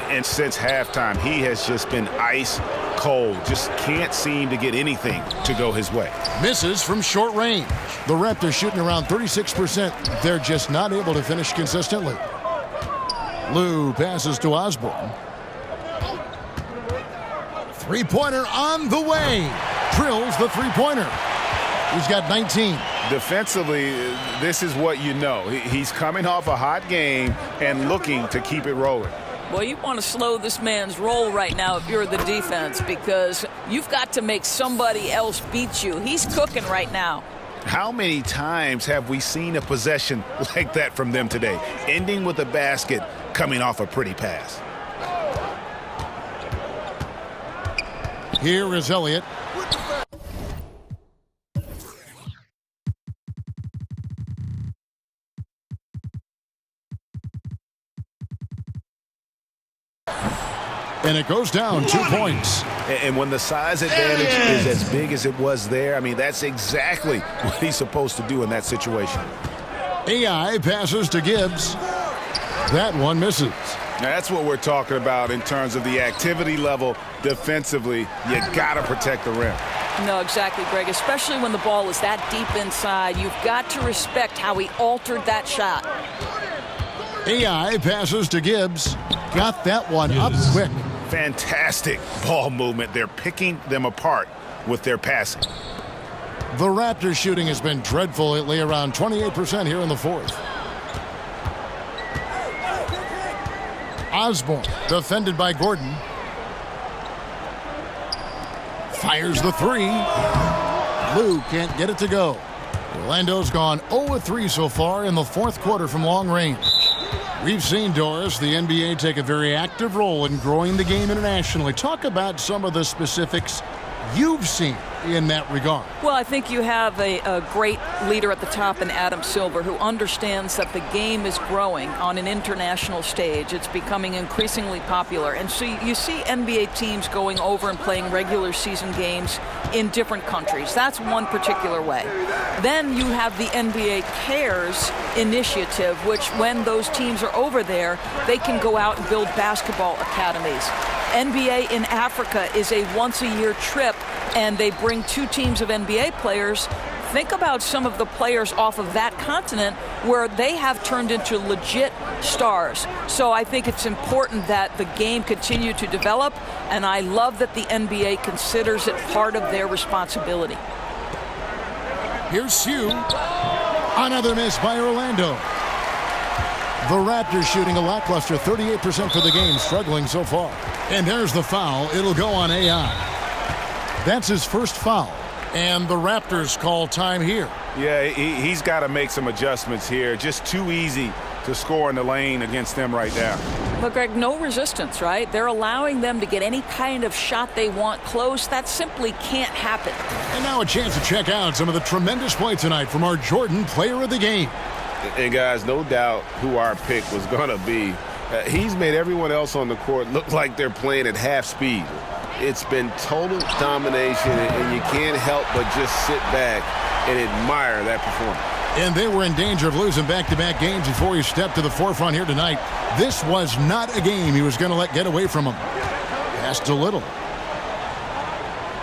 And since halftime, he has just been ice cold. Just can't seem to get anything to go his way. Misses from short range. The Raptors shooting around 36%. They're just not able to finish consistently. Lou passes to Osborne. Three-pointer on the way. Drills the three-pointer. He's got 19. Defensively, this is what you know. He's coming off a hot game and looking to keep it rolling. Well, you want to slow this man's roll right now if you're the defense, because you've got to make somebody else beat you. He's cooking right now. How many times have we seen a possession like that from them today, ending with a basket coming off a pretty pass? Here is Elliott. And it goes down 2 points. And when the size advantage is as big as it was there, I mean, that's exactly what he's supposed to do in that situation. AI passes to Gibbs. That one misses. Now, that's what we're talking about in terms of the activity level defensively. You got to protect the rim. No, exactly, Greg, especially when the ball is that deep inside. You've got to respect how he altered that shot. AI passes to Gibbs. Got that one up quick. Fantastic ball movement. They're picking them apart with their passing. The Raptors shooting has been dreadful lately, around 28% here in the fourth. Osborne, defended by Gordon. Fires the three. Lou can't get it to go. Orlando's gone 0-3 so far in the fourth quarter from long range. We've seen, Doris, the NBA take a very active role in growing the game internationally. Talk about some of the specifics you've seen in that regard. Well, I think you have a great leader at the top in Adam Silver, who understands that the game is growing on an international stage. It's becoming increasingly popular. And so you see NBA teams going over and playing regular season games in different countries. That's one particular way. Then you have the NBA Cares initiative, which when those teams are over there, they can go out and build basketball academies. NBA in Africa is a once-a-year trip, and they bring 2 teams of NBA players. Think about some of the players off of that continent where they have turned into legit stars. So I think it's important that the game continue to develop, and I love that the NBA considers it part of their responsibility. Here's Hugh. Another miss by Orlando. The Raptors shooting a lackluster 38% for the game, struggling so far. And there's the foul. It'll go on AI. That's his first foul. And the Raptors call time here. Yeah, he's got to make some adjustments here. Just too easy to score in the lane against them right now. But, Greg, no resistance, right? They're allowing them to get any kind of shot they want close. That simply can't happen. And now a chance to check out some of the tremendous play tonight from our Jordan Player of the Game. And, guys, no doubt who our pick was going to be. He's made everyone else on the court look like they're playing at half speed. It's been total domination, and you can't help but just sit back and admire that performance. And they were in danger of losing back-to-back games before he stepped to the forefront here tonight. This was not a game he was going to let get away from him. Pass to Little.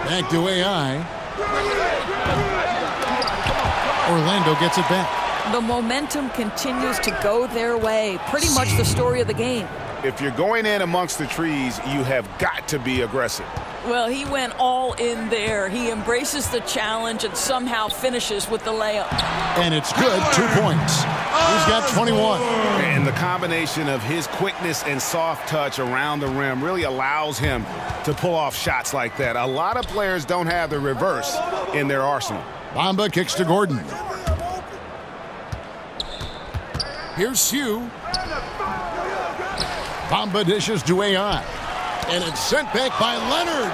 Back to AI. Orlando gets it back. The momentum continues to go their way. Pretty much the story of the game. If you're going in amongst the trees, you have got to be aggressive. Well, he went all in there. He embraces the challenge and somehow finishes with the layup. And it's good. 2 points. He's got 21. And the combination of his quickness and soft touch around the rim really allows him to pull off shots like that. A lot of players don't have the reverse in their arsenal. Bamba kicks to Gordon. Here's Hugh. Bamba dishes to AI. And it's sent back by Leonard.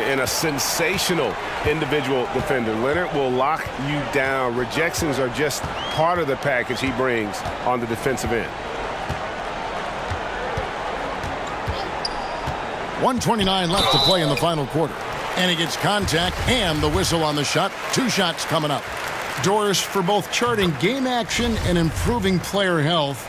And a sensational individual defender. Leonard will lock you down. Rejections are just part of the package he brings on the defensive end. 1:29 left to play in the final quarter. And he gets contact and the whistle on the shot. 2 shots coming up. Doris, for both charting game action and improving player health,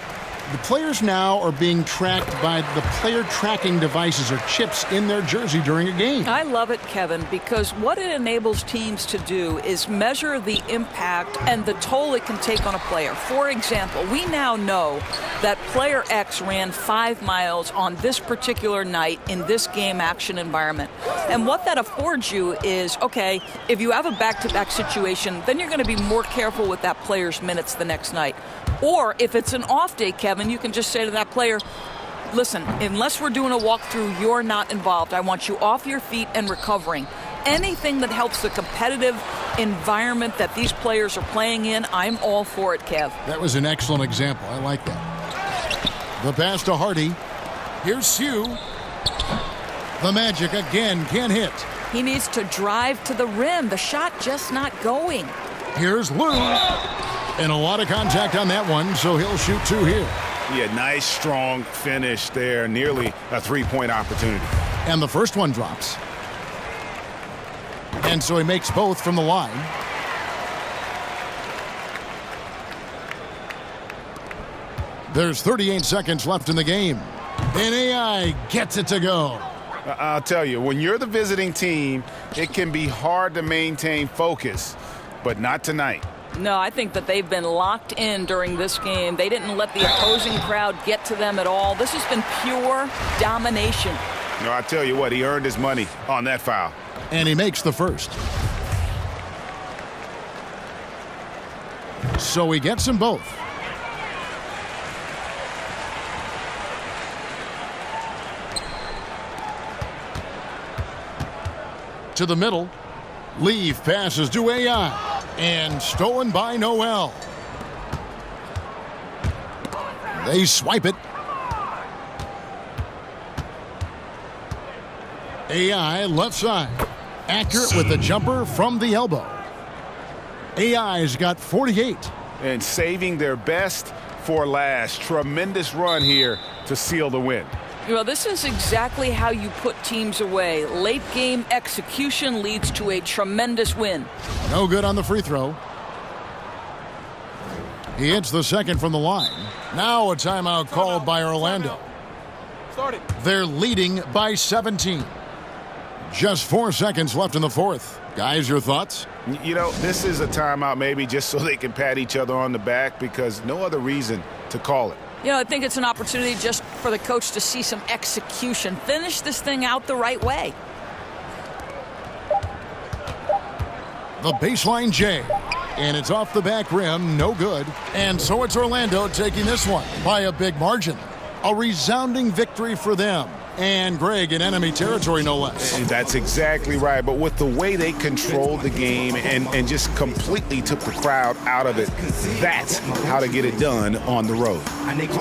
The players now are being tracked by the player tracking devices or chips in their jersey during a game. I love it, Kevin, because what it enables teams to do is measure the impact and the toll it can take on a player. For example, we now know that player X ran 5 miles on this particular night in this game action environment. And what that affords you is, okay, if you have a back-to-back situation, then you're going to be more careful with that player's minutes the next night. Or if it's an off day, Kevin, you can just say to that player, listen, unless we're doing a walkthrough, you're not involved. I want you off your feet and recovering. Anything that helps the competitive environment that these players are playing in, I'm all for it, Kev. That was an excellent example. I like that. The pass to Hardy. Here's Sue. The Magic again can't hit. He needs to drive to the rim. The shot just not going. Here's Lou. And a lot of contact on that one, so he'll shoot 2 here. Yeah, nice, strong finish there. Nearly a three-point opportunity. And the first one drops. And so he makes both from the line. There's 38 seconds left in the game. And AI gets it to go. I'll tell you, when you're the visiting team, it can be hard to maintain focus, but not tonight. No, I think that they've been locked in during this game. They didn't let the opposing crowd get to them at all. This has been pure domination. No, I tell you what, he earned his money on that foul. And he makes the first. So he gets them both. To the middle. Leaf passes to AI. And stolen by Noel. They swipe it. AI left side. Accurate with the jumper from the elbow. AI's got 48. And saving their best for last. Tremendous run here to seal the win. Well, this is exactly how you put teams away. Late game execution leads to a tremendous win. No good on the free throw. He hits the second from the line. Now a timeout called by Orlando. They're leading by 17. Just 4 seconds left in the fourth. Guys, your thoughts? You know, this is a timeout maybe just so they can pat each other on the back because no other reason to call it. You know, I think it's an opportunity just for the coach to see some execution. Finish this thing out the right way. The baseline J. And it's off the back rim, no good. And so it's Orlando taking this one by a big margin. A resounding victory for them. And Greg in enemy territory, no less. That's exactly right. But with the way they controlled the game and just completely took the crowd out of it, that's how to get it done on the road.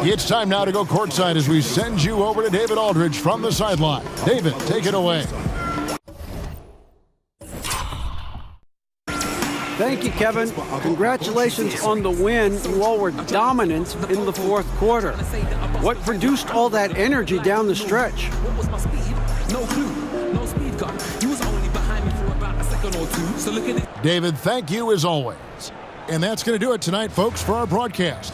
It's time now to go courtside as we send you over to David Aldridge from the sideline. David, take it away. Thank you, Kevin. Congratulations on the win. You all were dominant in the fourth quarter. What produced all that energy down the stretch? David, thank you as always. And that's going to do it tonight, folks, for our broadcast.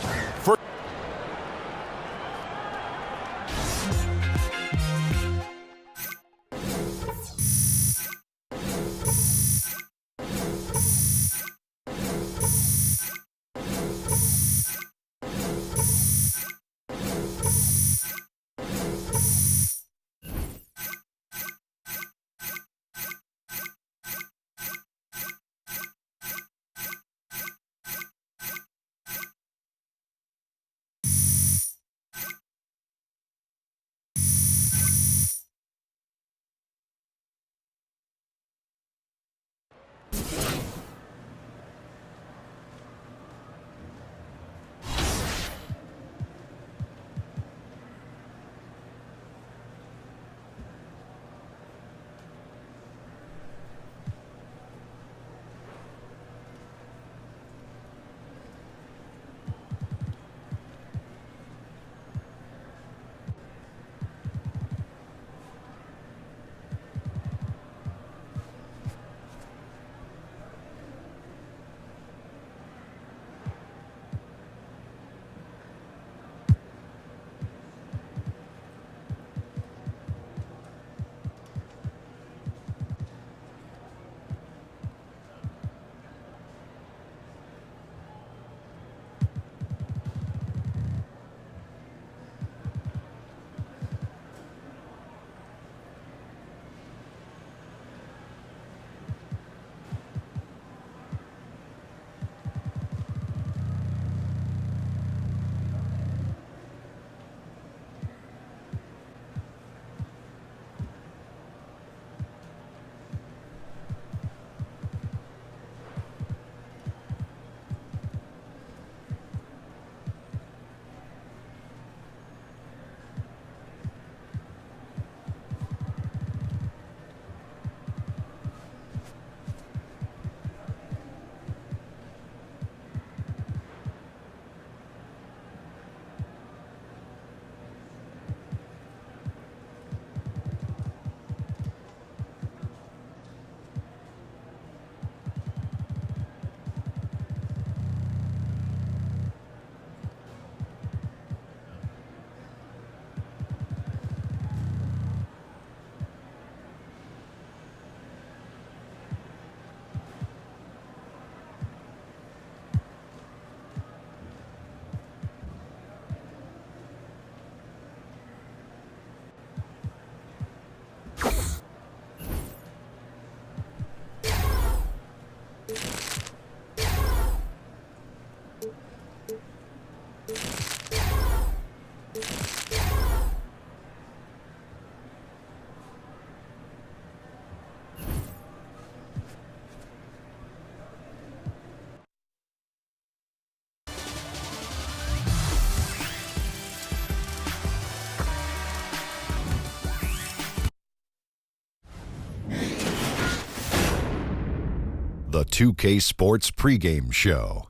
The 2K Sports Pregame Show.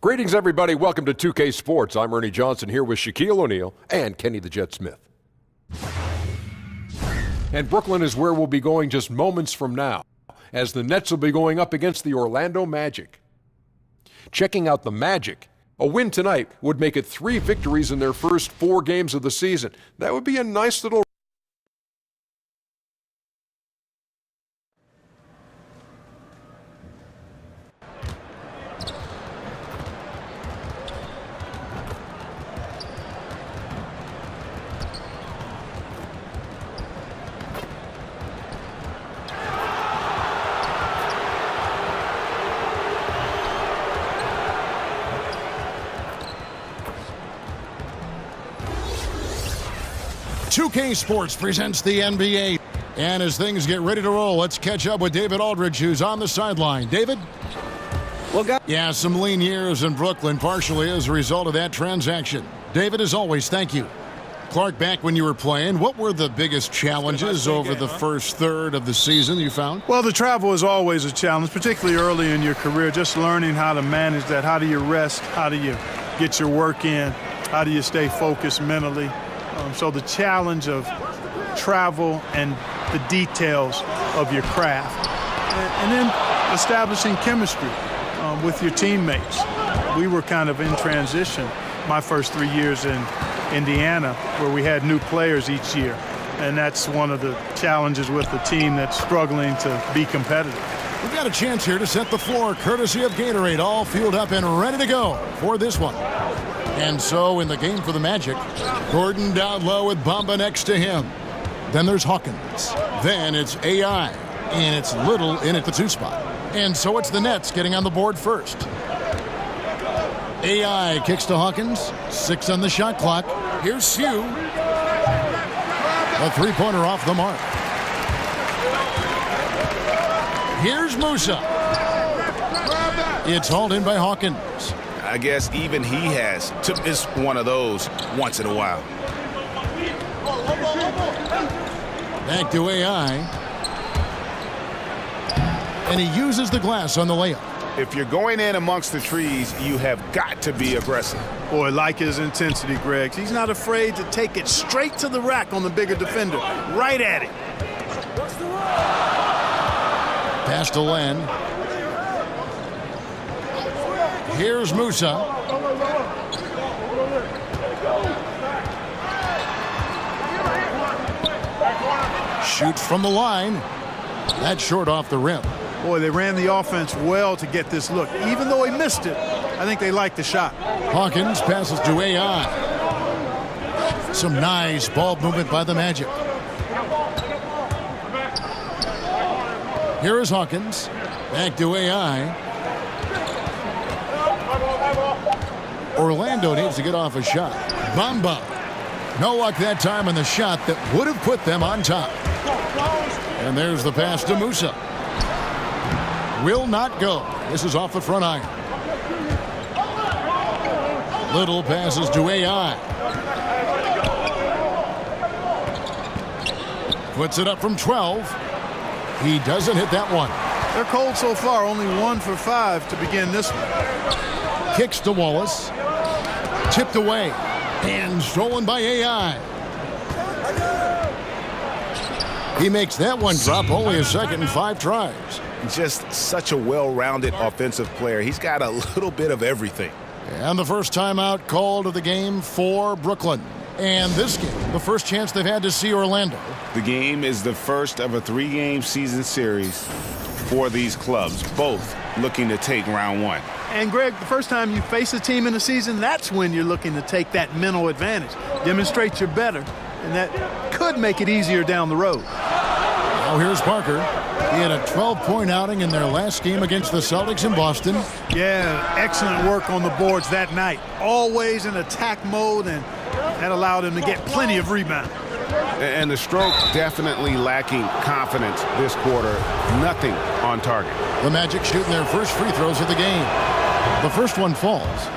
Greetings, everybody. Welcome to 2K Sports. I'm Ernie Johnson here with Shaquille O'Neal and Kenny the Jet Smith. And Brooklyn is where we'll be going just moments from now, as the Nets will be going up against the Orlando Magic. Checking out the Magic, a win tonight would make it 3 victories in their first 4 games of the season. That would be a nice little... .2K Sports presents the NBA. And as things get ready to roll, let's catch up with David Aldridge, who's on the sideline. David? Well, Yeah, some lean years in Brooklyn, partially as a result of that transaction. David, as always, thank you. Clark, back when you were playing, what were the biggest challenges over the first third of the season you found? Well, the travel is always a challenge, particularly early in your career, just learning how to manage that. How do you rest? How do you get your work in? How do you stay focused mentally? So the challenge of travel and the details of your craft. And then establishing chemistry with your teammates. We were kind of in transition my first 3 years in Indiana, where we had new players each year. And that's one of the challenges with the team that's struggling to be competitive. We've got a chance here to set the floor, courtesy of Gatorade, all fueled up and ready to go for this one. And so in the game for the Magic, Gordon down low with Bamba next to him. Then there's Hawkins. Then it's AI. And it's Little in at the 2 spot. And so it's the Nets getting on the board first. AI kicks to Hawkins. 6 on the shot clock. Here's Sue. A 3-pointer off the mark. Here's Musa. It's hauled in by Hawkins. I guess even he has to miss one of those once in a while. Back to AI. And he uses the glass on the layup. If you're going in amongst the trees, you have got to be aggressive. Boy, like his intensity, Greg. He's not afraid to take it straight to the rack on the bigger defender. Right at it. Pass to Len. Here's Musa. Shoots from the line. That's short off the rim. Boy, they ran the offense well to get this look. Even though he missed it, I think they liked the shot. Hawkins passes to AI. Some nice ball movement by the Magic. Here is Hawkins. Back to AI. Orlando needs to get off a shot. Bamba. No luck that time on the shot that would have put them on top. And there's the pass to Musa. Will not go. This is off the front iron. Little passes to AI. Puts it up from 12. He doesn't hit that one. They're cold so far, only 1 for 5 to begin this one. Kicks to Wallace. Tipped away. And stolen by AI. He makes that one drop, only a second and 5 tries. Just such a well-rounded offensive player. He's got a little bit of everything. And the first timeout called of the game for Brooklyn. And this game, the first chance they've had to see Orlando. The game is the first of a 3-game season series for these clubs, both looking to take round 1. And, Greg, the first time you face a team in the season, that's when you're looking to take that mental advantage. Demonstrate you're better, and that could make it easier down the road. Now here's Parker. He had a 12-point outing in their last game against the Celtics in Boston. Yeah, excellent work on the boards that night. Always in attack mode, and that allowed him to get plenty of rebounds. And the stroke definitely lacking confidence this quarter. Nothing on target. The Magic shooting their first free throws of the game. The first one falls.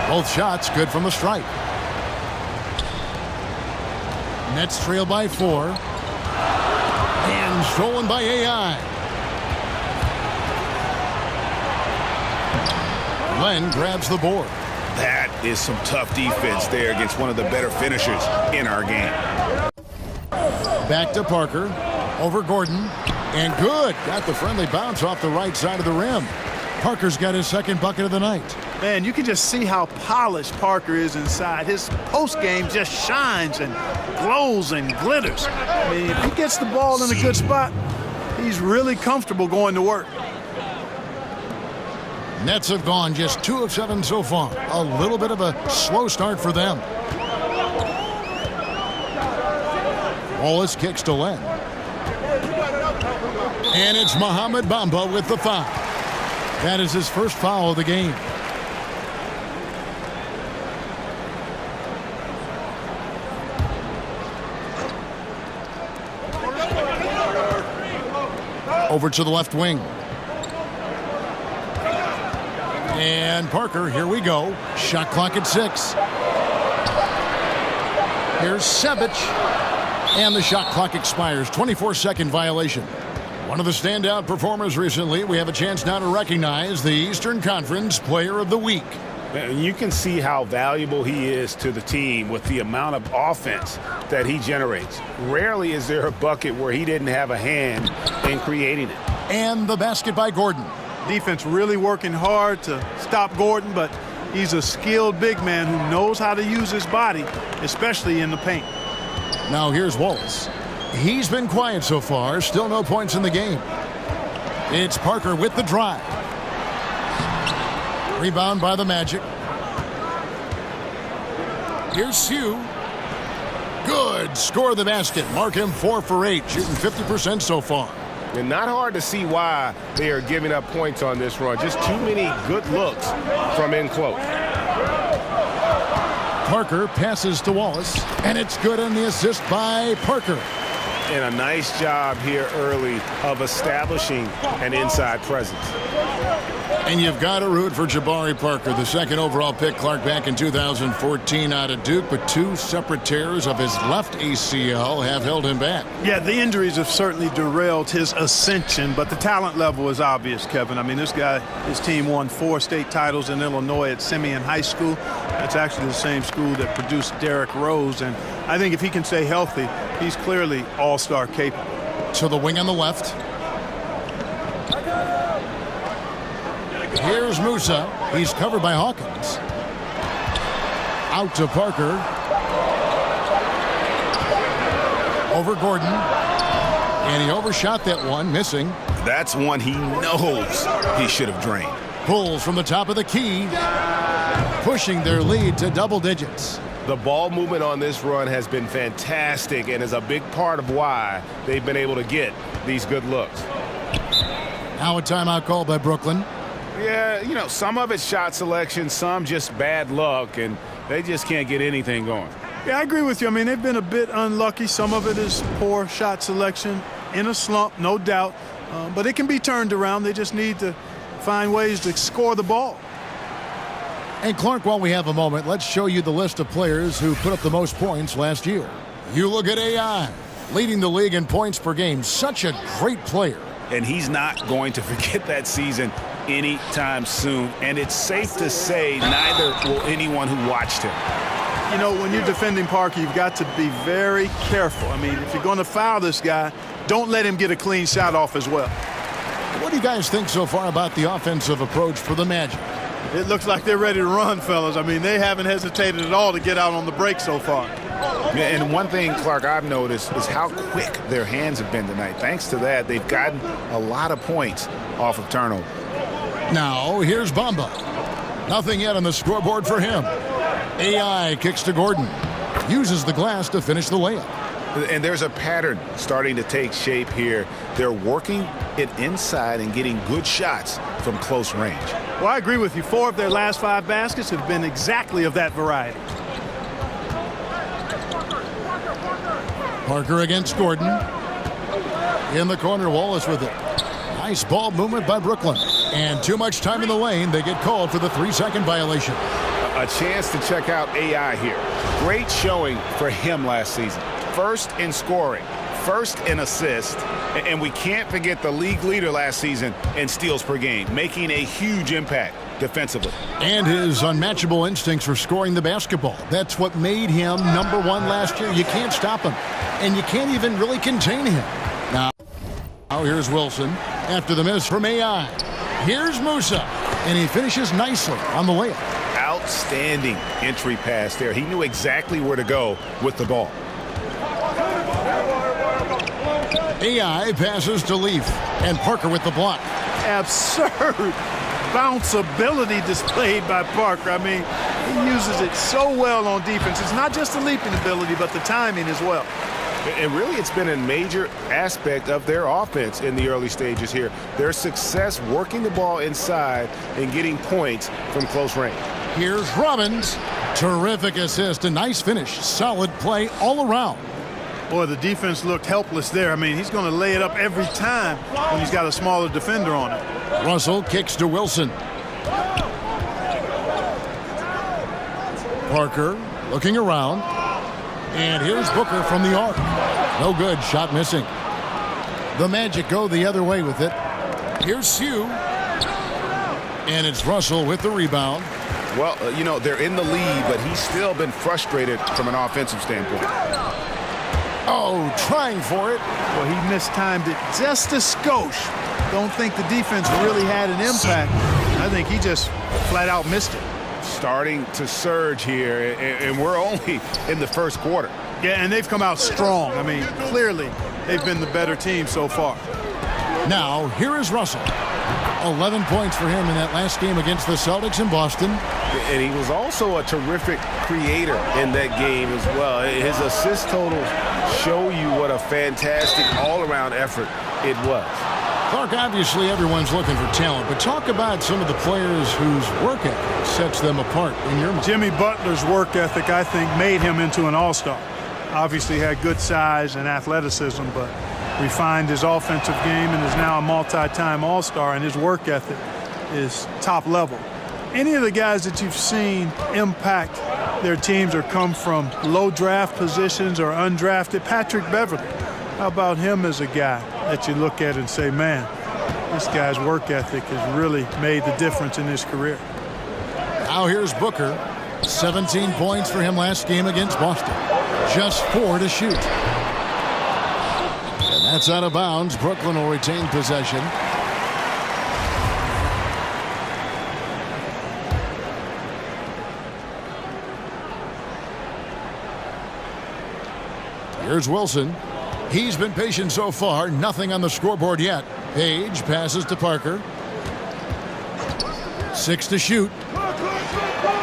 Both shots good from the stripe. Nets trail by 4. And stolen by AI. Len grabs the board. That is some tough defense there against one of the better finishers in our game. Back to Parker. Over Gordon. And good. Got the friendly bounce off the right side of the rim. Parker's got his second bucket of the night. Man, you can just see how polished Parker is inside. His post game just shines and glows and glitters. I mean, if he gets the ball in a good spot, he's really comfortable going to work. Nets have gone just 2 of 7 so far. A little bit of a slow start for them. Wallace kicks to Len. And it's Mohamed Bamba with the foul. That is his first foul of the game. Over to the left wing. And Parker, here we go. Shot clock at 6. Here's Sevic. And the shot clock expires. 24-second violation. One of the standout performers recently. We have a chance now to recognize the Eastern Conference Player of the Week. You can see how valuable he is to the team with the amount of offense that he generates. Rarely is there a bucket where he didn't have a hand in creating it. And the basket by Gordon. Defense really working hard to stop Gordon, but he's a skilled big man who knows how to use his body, especially in the paint. Now here's Wallace. He's been quiet so far. Still no points in the game. It's Parker with the drive. Rebound by the Magic. Here's Sue. Good. Score the basket. Mark him 4 for 8. Shooting 50% so far. And not hard to see why they are giving up points on this run. Just too many good looks from in close. Parker passes to Wallace. And it's good on the assist by Parker. And a nice job here early of establishing an inside presence. And you've got to root for Jabari Parker, the second overall pick, Clark, back in 2014 out of Duke, but 2 separate tears of his left ACL have held him back. Yeah, the injuries have certainly derailed his ascension, but the talent level is obvious, Kevin. I mean, this guy, his team won 4 state titles in Illinois at Simeon High School. That's actually the same school that produced Derrick Rose, and I think if he can stay healthy, he's clearly all-star capable. To the wing on the left. Here's Musa. He's covered by Hawkins. Out to Parker. Over Gordon. And he overshot that one, missing. That's one he knows he should have drained. Pulls from the top of the key. Pushing their lead to double digits. The ball movement on this run has been fantastic and is a big part of why they've been able to get these good looks. Now a timeout called by Brooklyn. Yeah, you know, some of it's shot selection, some just bad luck, and they just can't get anything going. Yeah, I agree with you. I mean, they've been a bit unlucky. Some of it is poor shot selection, in a slump, no doubt. But it can be turned around. They just need to find ways to score the ball. And Clark, while we have a moment, let's show you the list of players who put up the most points last year. You look at AI, leading the league in points per game. Such a great player. And he's not going to forget that season anytime soon. And it's safe to say neither will anyone who watched him. You know, when you're defending Parker, you've got to be very careful. I mean, if you're going to foul this guy, don't let him get a clean shot off as well. What do you guys think so far about the offensive approach for the Magic? It looks like they're ready to run, fellas. I mean, they haven't hesitated at all to get out on the break so far. Yeah, and one thing, Clark, I've noticed is how quick their hands have been tonight. Thanks to that, they've gotten a lot of points off of turnover. Now, here's Bamba. Nothing yet on the scoreboard for him. AI kicks to Gordon. Uses the glass to finish the layup. And there's a pattern starting to take shape here. They're working it inside and getting good shots from close range. Well, I agree with you. 4 of their last 5 baskets have been exactly of that variety. Parker against Gordon. In the corner, Wallace with it. Nice ball movement by Brooklyn. And too much time in the lane. They get called for the 3-second violation. A chance to check out AI here. Great showing for him last season. first in scoring, first in assists, and we can't forget the league leader last season in steals per game, making a huge impact defensively. And his unmatchable instincts for scoring the basketball. That's what made him #1 last year. You can't stop him, and you can't even really contain him. Now here's Wilson after the miss from AI. Here's Musa, and he finishes nicely on the layup. Outstanding entry pass there. He knew exactly where to go with the ball. AI passes to Leaf, and Parker with the block. Absurd bounce ability displayed by Parker. I mean, he uses it so well on defense. It's not just the leaping ability, but the timing as well. And really, it's been a major aspect of their offense in the early stages here. Their success working the ball inside and getting points from close range. Here's Robbins. Terrific assist, a nice finish. Solid play all around. Boy, the defense looked helpless there. I mean, he's going to lay it up every time when he's got a smaller defender on it. Russell kicks to Wilson. Parker looking around. And here's Booker from the arc. No good, shot missing. The Magic go the other way with it. Here's Sue. And it's Russell with the rebound. Well, you know, they're in the lead, but he's still been frustrated from an offensive standpoint. Oh, trying for it. Well, he mistimed it just a skosh. Don't think the defense really had an impact. I think he just flat out missed it. Starting to surge here, and we're only in the first quarter. Yeah, and they've come out strong. I mean, clearly they've been the better team so far. Now, here is Russell. 11 points for him in that last game against the Celtics in Boston. And he was also a terrific creator in that game as well. His assist totals show you what a fantastic all-around effort it was. Clark, obviously everyone's looking for talent, but talk about some of the players whose work ethic sets them apart in your mind. Jimmy Butler's work ethic, I think, made him into an all-star. Obviously had good size and athleticism, but refined his offensive game and is now a multi-time all-star, and his work ethic is top level. Any of the guys that you've seen impact their teams or come from low draft positions or undrafted, Patrick Beverly, how about him as a guy that you look at and say, man, this guy's work ethic has really made the difference in his career. Now here's Booker. 17 points for him last game against Boston. Just 4 to shoot. And that's out of bounds. Brooklyn will retain possession. Here's Wilson. He's been patient so far. Nothing on the scoreboard yet. Page passes to Parker. 6 to shoot.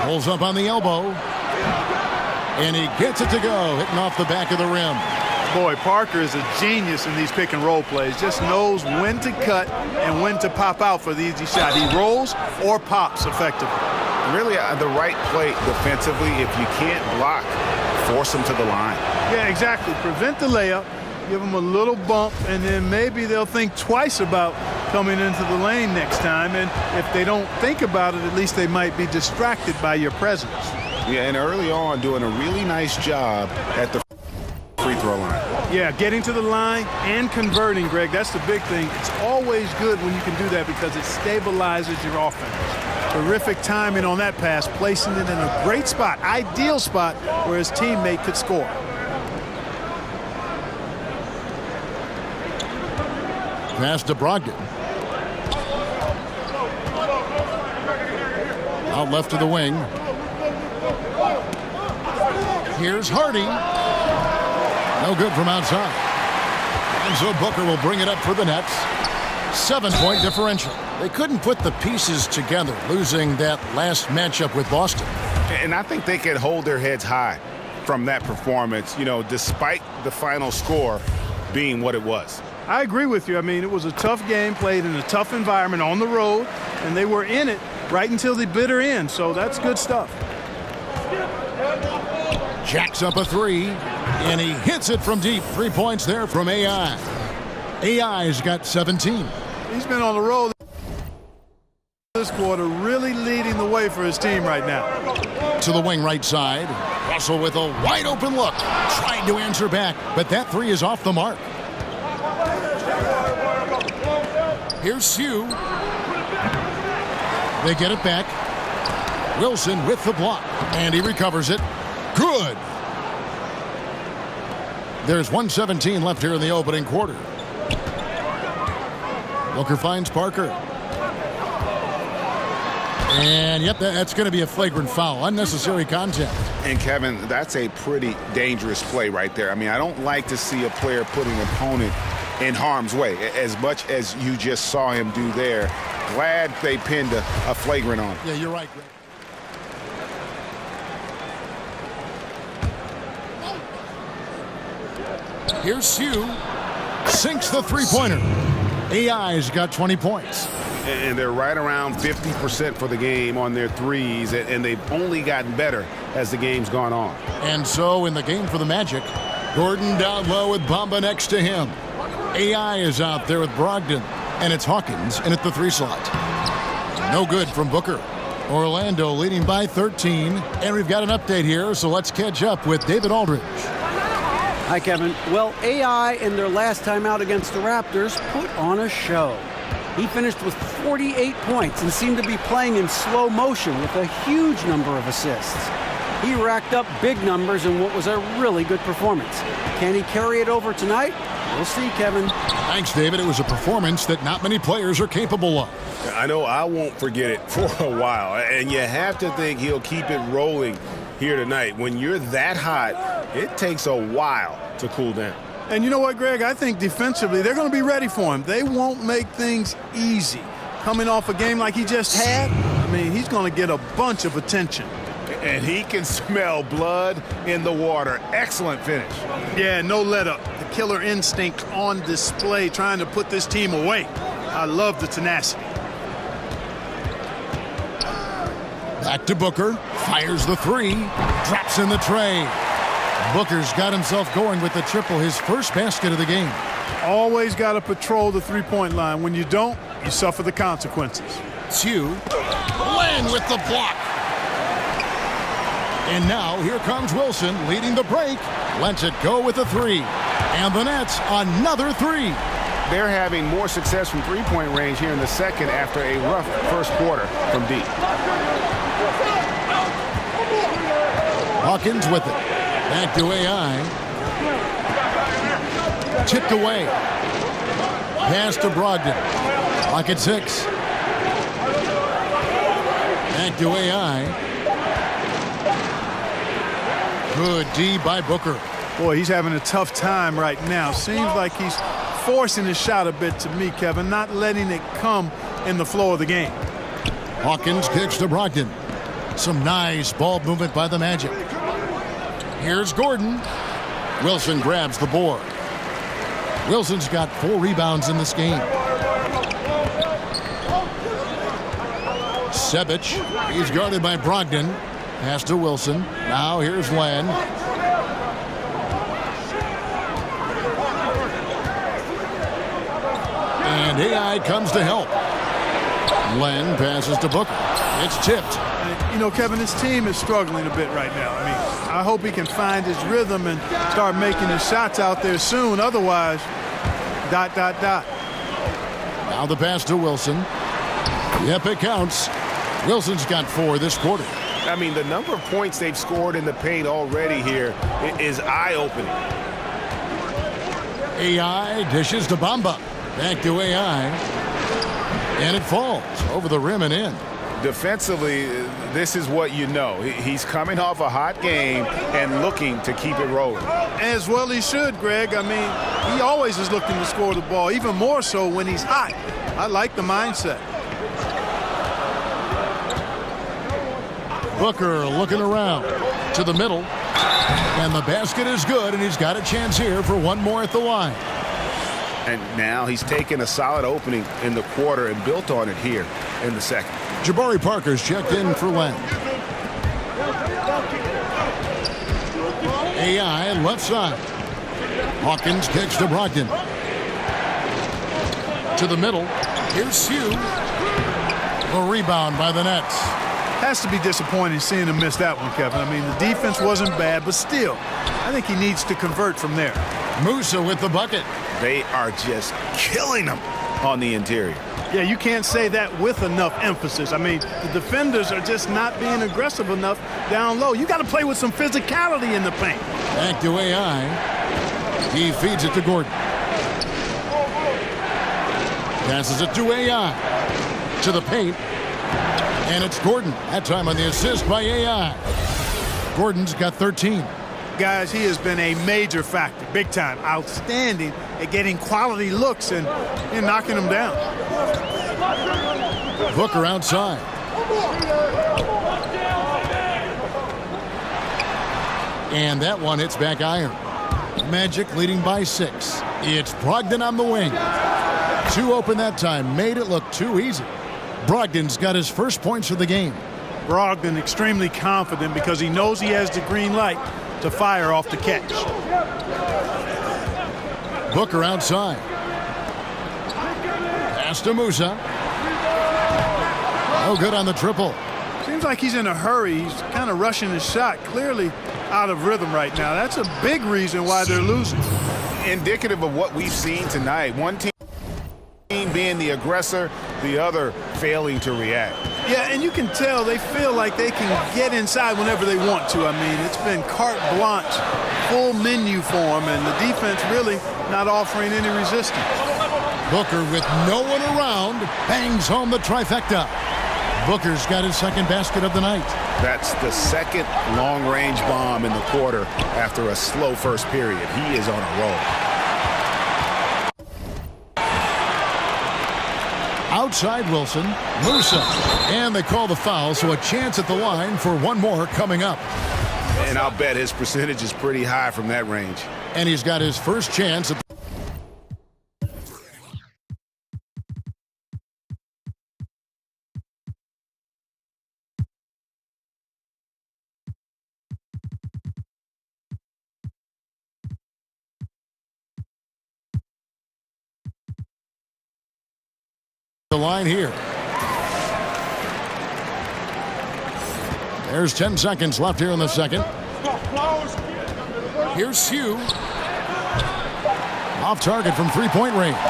Pulls up on the elbow. And he gets it to go. Hitting off the back of the rim. Boy, Parker is a genius in these pick and roll plays. Just knows when to cut and when to pop out for the easy shot. He rolls or pops effectively. Really, the right play defensively. If you can't block, force him to the line. Yeah, exactly. Prevent the layup. Give them a little bump, and then maybe they'll think twice about coming into the lane next time. And if they don't think about it, at least they might be distracted by your presence. Yeah, and early on, doing a really nice job at the free throw line. Yeah, getting to the line and converting, Greg. That's the big thing. It's always good when you can do that because it stabilizes your offense. Terrific timing on that pass, placing it in a great spot, ideal spot where his teammate could score. Pass to Brogdon. Out left to the wing. Here's Hardy. No good from outside. And so Booker will bring it up for the Nets. 7-point differential. They couldn't put the pieces together, losing that last matchup with Boston. And I think they can hold their heads high from that performance, you know, despite the final score being what it was. I agree with you. I mean, it was a tough game played in a tough environment on the road, and they were in it right until the bitter end, so that's good stuff. Jacks up a 3, and he hits it from deep. 3 points there from AI. AI's got 17. He's been on the road this quarter, really leading the way for his team right now. To the wing right side. Russell with a wide open look. Trying to answer back, but that three is off the mark. Here's Sue. They get it back. Wilson with the block, and he recovers it. Good. There's 1:17 left here in the opening quarter. Booker finds Parker. And, yep, that's going to be a flagrant foul. Unnecessary contact. And, Kevin, that's a pretty dangerous play right there. I mean, I don't like to see a player put an opponent in harm's way, as much as you just saw him do there. Glad they pinned a flagrant on him. Yeah, you're right, Greg. Here's Sue. Sinks the three-pointer. AI's got 20 points. And they're right around 50% for the game on their threes, and they've only gotten better as the game's gone on. And so in the game for the Magic, Gordon down low with Bamba next to him. AI is out there with Brogdon, and it's Hawkins in at the three slot. No good from Booker. Orlando leading by 13, and we've got an update here, so let's catch up with David Aldridge. Hi, Kevin. Well, AI in their last time out against the Raptors put on a show. He finished with 48 points and seemed to be playing in slow motion with a huge number of assists. He racked up big numbers in what was a really good performance. Can he carry it over tonight? We'll see, Kevin. Thanks, David. It was a performance that not many players are capable of. I know I won't forget it for a while, and you have to think he'll keep it rolling here tonight. When you're that hot, it takes a while to cool down. And you know what, Greg? I think defensively they're going to be ready for him. They won't make things easy. Coming off a game like he just had, I mean, he's going to get a bunch of attention. And he can smell blood in the water. Excellent finish. Yeah, no let up. The killer instinct on display, trying to put this team away. I love the tenacity. Back to Booker. Fires the three. Drops in the tray. Booker's got himself going with the triple, his first basket of the game. Always got to patrol the three-point line. When you don't, you suffer the consequences. Sue. Lang with the block. And now here comes Wilson leading the break. Lets it go with a three. And the Nets, another three. They're having more success from three-point range here in the second after a rough first quarter from deep. Hawkins with it. Back to AI. Tipped away. Pass to Brogdon. Clock at 6. Back to AI. Good D by Booker. Boy, he's having a tough time right now. Seems like he's forcing his shot a bit to me, Kevin, not letting it come in the flow of the game. Hawkins kicks to Brogdon. Some nice ball movement by the Magic. Here's Gordon. Wilson grabs the board. Wilson's got 4 rebounds in this game. Sebic, he's guarded by Brogdon. Pass to Wilson. Now here's Len. And AI comes to help. Len passes to Booker. It's tipped. You know, Kevin, his team is struggling a bit right now. I mean, I hope he can find his rhythm and start making his shots out there soon. Otherwise, ... Now the pass to Wilson. Yep, it counts. Wilson's got 4 this quarter. I mean, the number of points they've scored in the paint already here is eye-opening. AI dishes to Bamba. Back to AI. And it falls over the rim and in. Defensively, this is what you know. He's coming off a hot game and looking to keep it rolling. As well he should, Greg. I mean, he always is looking to score the ball, even more so when he's hot. I like the mindset. Booker looking around to the middle. And the basket is good, and he's got a chance here for one more at the line. And now he's taken a solid opening in the quarter and built on it here in the second. Jabari Parker's checked in for Len. AI left side. Hawkins kicks to Brogdon. To the middle. Here's Sue. A rebound by the Nets. Has to be disappointing seeing him miss that one, Kevin. I mean, the defense wasn't bad, but still, I think he needs to convert from there. Musa with the bucket. They are just killing him on the interior. Yeah, you can't say that with enough emphasis. I mean, the defenders are just not being aggressive enough down low. You got to play with some physicality in the paint. Back to AI. He feeds it to Gordon. Passes it to AI. To the paint. And it's Gordon. That time on the assist by AI. Gordon's got 13. Guys, he has been a major factor, big time, outstanding at getting quality looks and knocking them down. Booker outside. And that one hits back iron. Magic leading by 6. It's Brogdon on the wing. 2 open that time, made it look too easy. Brogdon's got his first points of the game. Brogdon extremely confident because he knows he has the green light to fire off the catch. Booker outside. Pass to Musa. Oh, good on the triple. Seems like he's in a hurry. He's kind of rushing his shot. Clearly out of rhythm right now. That's a big reason why they're losing. Indicative of what we've seen tonight. One team being the aggressor, the other failing to react. Yeah, and you can tell they feel like they can get inside whenever they want to. I mean, it's been carte blanche, full menu for them, and the defense really not offering any resistance. Booker, with no one around, bangs home the trifecta. Booker's got his second basket of the night. That's the second long-range bomb in the quarter after a slow first period. He is on a roll. Outside Wilson, Musa, and they call the foul, so a chance at the line for one more coming up. And I'll bet his percentage is pretty high from that range. And he's got his first chance at the line here. There's 10 seconds left here in the second. Here's Hugh. Off target from three-point range. He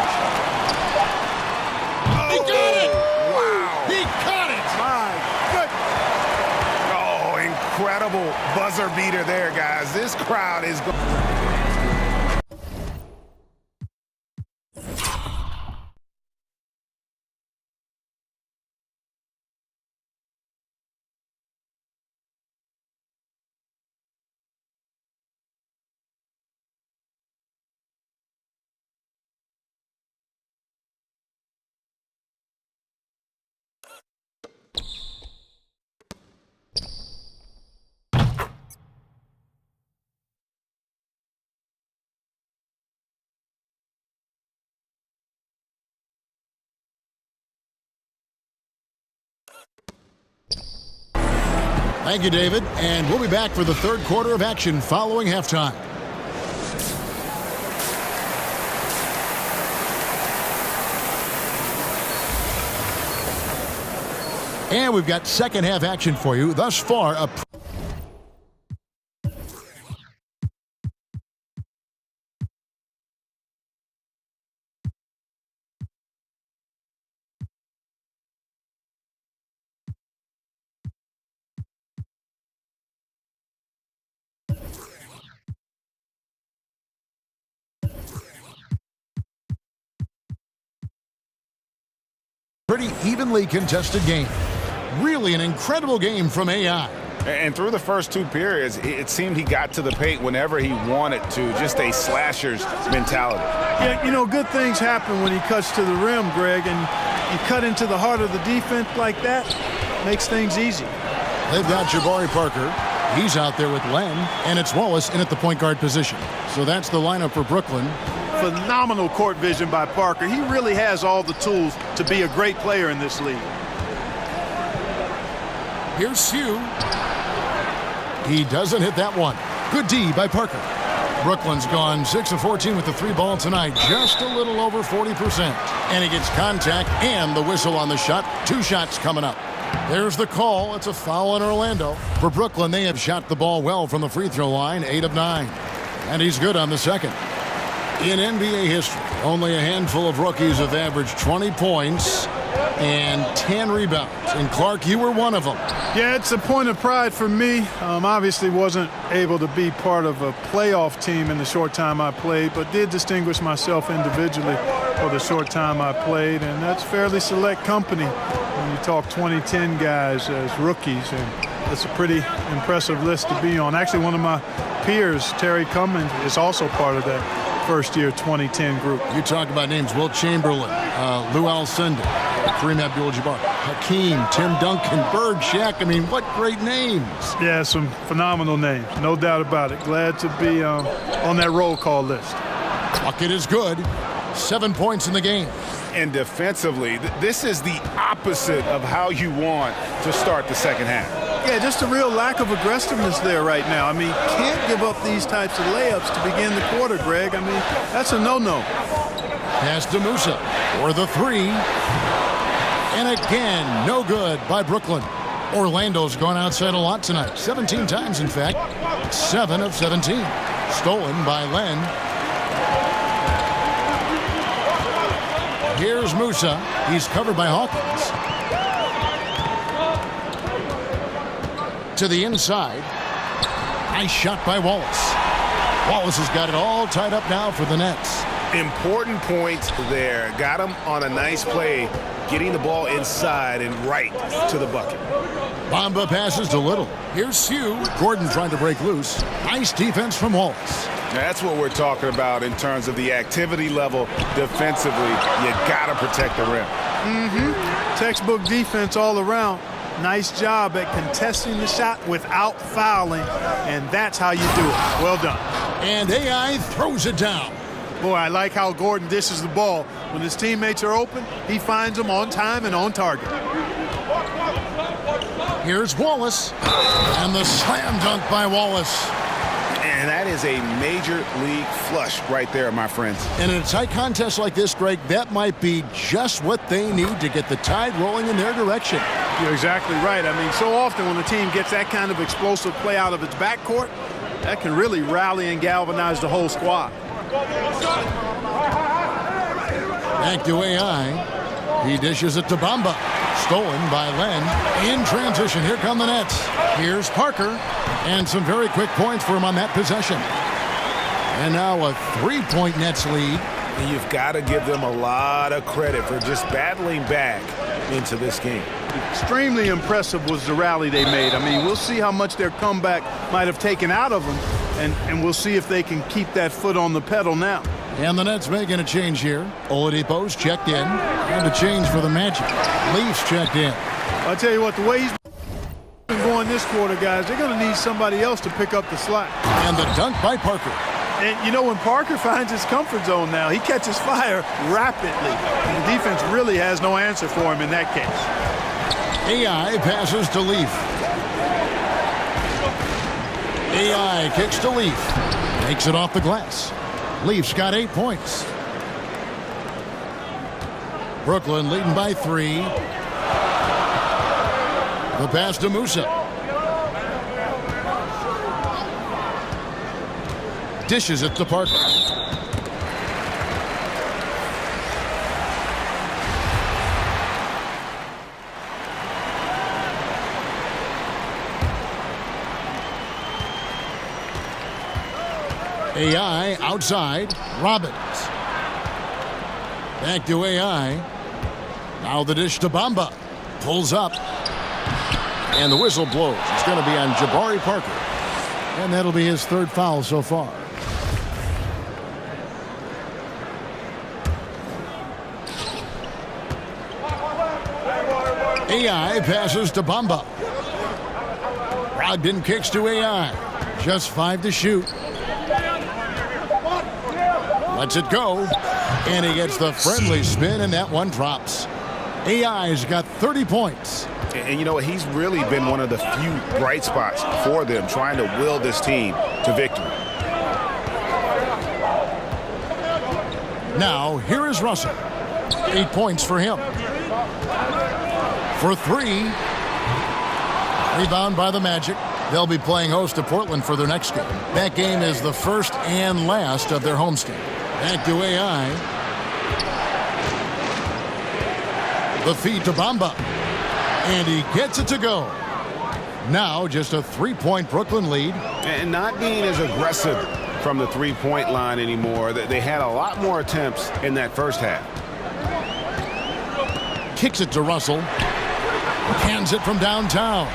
got it! Wow! He caught it! My goodness! Oh, incredible buzzer beater there, guys. This crowd is going. Thank you, David. And we'll be back for the third quarter of action following halftime. And we've got second half action for you. Thus far, a pretty evenly contested game. Really an incredible game from AI. And through the first 2 periods, it seemed he got to the paint whenever he wanted to. Just a slasher's mentality. Yeah, you know, good things happen when he cuts to the rim, Greg, and you cut into the heart of the defense like that, makes things easy. They've got Jabari Parker. He's out there with Len, and it's Wallace in at the point guard position. So that's the lineup for Brooklyn. Phenomenal court vision by Parker. He really has all the tools to be a great player in this league. Here's Hugh. He doesn't hit that one. Good D by Parker. Brooklyn's gone 6 of 14 with the 3 ball tonight, just a little over 40%. And he gets contact and the whistle on the shot. 2 shots coming up. There's the call. It's a foul in Orlando. For Brooklyn, they have shot the ball well from the free throw line, 8 of 9. And he's good on the second. In NBA history, only a handful of rookies have averaged 20 points and 10 rebounds. And Clark, you were one of them. Yeah, it's a point of pride for me. Obviously wasn't able to be part of a playoff team in the short time I played, but did distinguish myself individually for the short time I played, and that's fairly select company when you talk 2010 guys as rookies, and that's a pretty impressive list to be on. Actually, one of my peers, Terry Cummins, is also part of that first-year 2010 group. You talk about names: Wilt Chamberlain, Lou Alcindor, Kareem Abdul-Jabbar, Hakeem, Tim Duncan, Bird, Shaq. I mean, what great names. Yeah, some phenomenal names, no doubt about it. Glad to be on that roll call list. Bucket is good. 7 points in the game. And defensively, this is the opposite of how you want to start the second half. Yeah, just a real lack of aggressiveness there right now. I mean, can't give up these types of layups to begin the quarter, Greg. I mean, that's a no-no. Pass to Musa for the three. And again, no good by Brooklyn. Orlando's gone outside a lot tonight. 17 times, in fact. 7 of 17. Stolen by Len. Here's Musa. He's covered by Hawkins. To the inside. Nice shot by Wallace. Wallace has got it all tied up now for the Nets. Important points there. Got him on a nice play, getting the ball inside and right to the bucket. Bamba passes to Little. Here's Hugh. Gordon trying to break loose. Nice defense from Wallace. That's what we're talking about in terms of the activity level defensively. You got to protect the rim. Textbook defense all around. Nice job at contesting the shot without fouling, and that's how you do it. Well done. And AI throws it down. Boy, I like how Gordon dishes the ball. When his teammates are open, he finds them on time and on target. Here's Wallace. And the slam dunk by Wallace. And that is a major league flush right there, my friends. And in a tight contest like this, Greg, that might be just what they need to get the tide rolling in their direction. You're exactly right. I mean, so often when a team gets that kind of explosive play out of its backcourt, that can really rally and galvanize the whole squad. Back to AI. He dishes it to Bamba. Stolen by Len. In transition, here come the Nets. Here's Parker. And some very quick points for him on that possession. And now a 3-point Nets lead. And you've got to give them a lot of credit for just battling back into this game. Extremely impressive was the rally they made. I mean, we'll see how much their comeback might have taken out of them, and we'll see if they can keep that foot on the pedal now. And the Nets making a change here. Oladipo's checked in. And a change for the Magic. Leafs checked in. I'll tell you what, the way he's been going this quarter, guys, they're going to need somebody else to pick up the slack. And the dunk by Parker. And, you know, when Parker finds his comfort zone now, he catches fire rapidly. And the defense really has no answer for him in that case. AI passes to Leaf. AI kicks to Leaf. Makes it off the glass. Leafs got 8 points. Brooklyn leading by 3. The pass to Musa. Dishes it to Parker. AI outside. Robbins. Back to AI. Now the dish to Bamba. Pulls up. And the whistle blows. It's going to be on Jabari Parker. And that'll be his 3rd foul so far. AI passes to Bamba. Brogdon kicks to AI. Just 5 to shoot. Lets it go. And he gets the friendly spin, and that one drops. AI's got 30 points. And you know what? He's really been one of the few bright spots for them, trying to will this team to victory. Now, here is Russell. 8 points for him. For 3, Rebound by the Magic. They'll be playing host to Portland for their next game. That game is the first and last of their homestand. Back to AI. The feed to Bamba. And he gets it to go. Now just a 3-point Brooklyn lead. And not being as aggressive from the three-point line anymore. They had a lot more attempts in that first half. Kicks it to Russell. Cans it from downtown.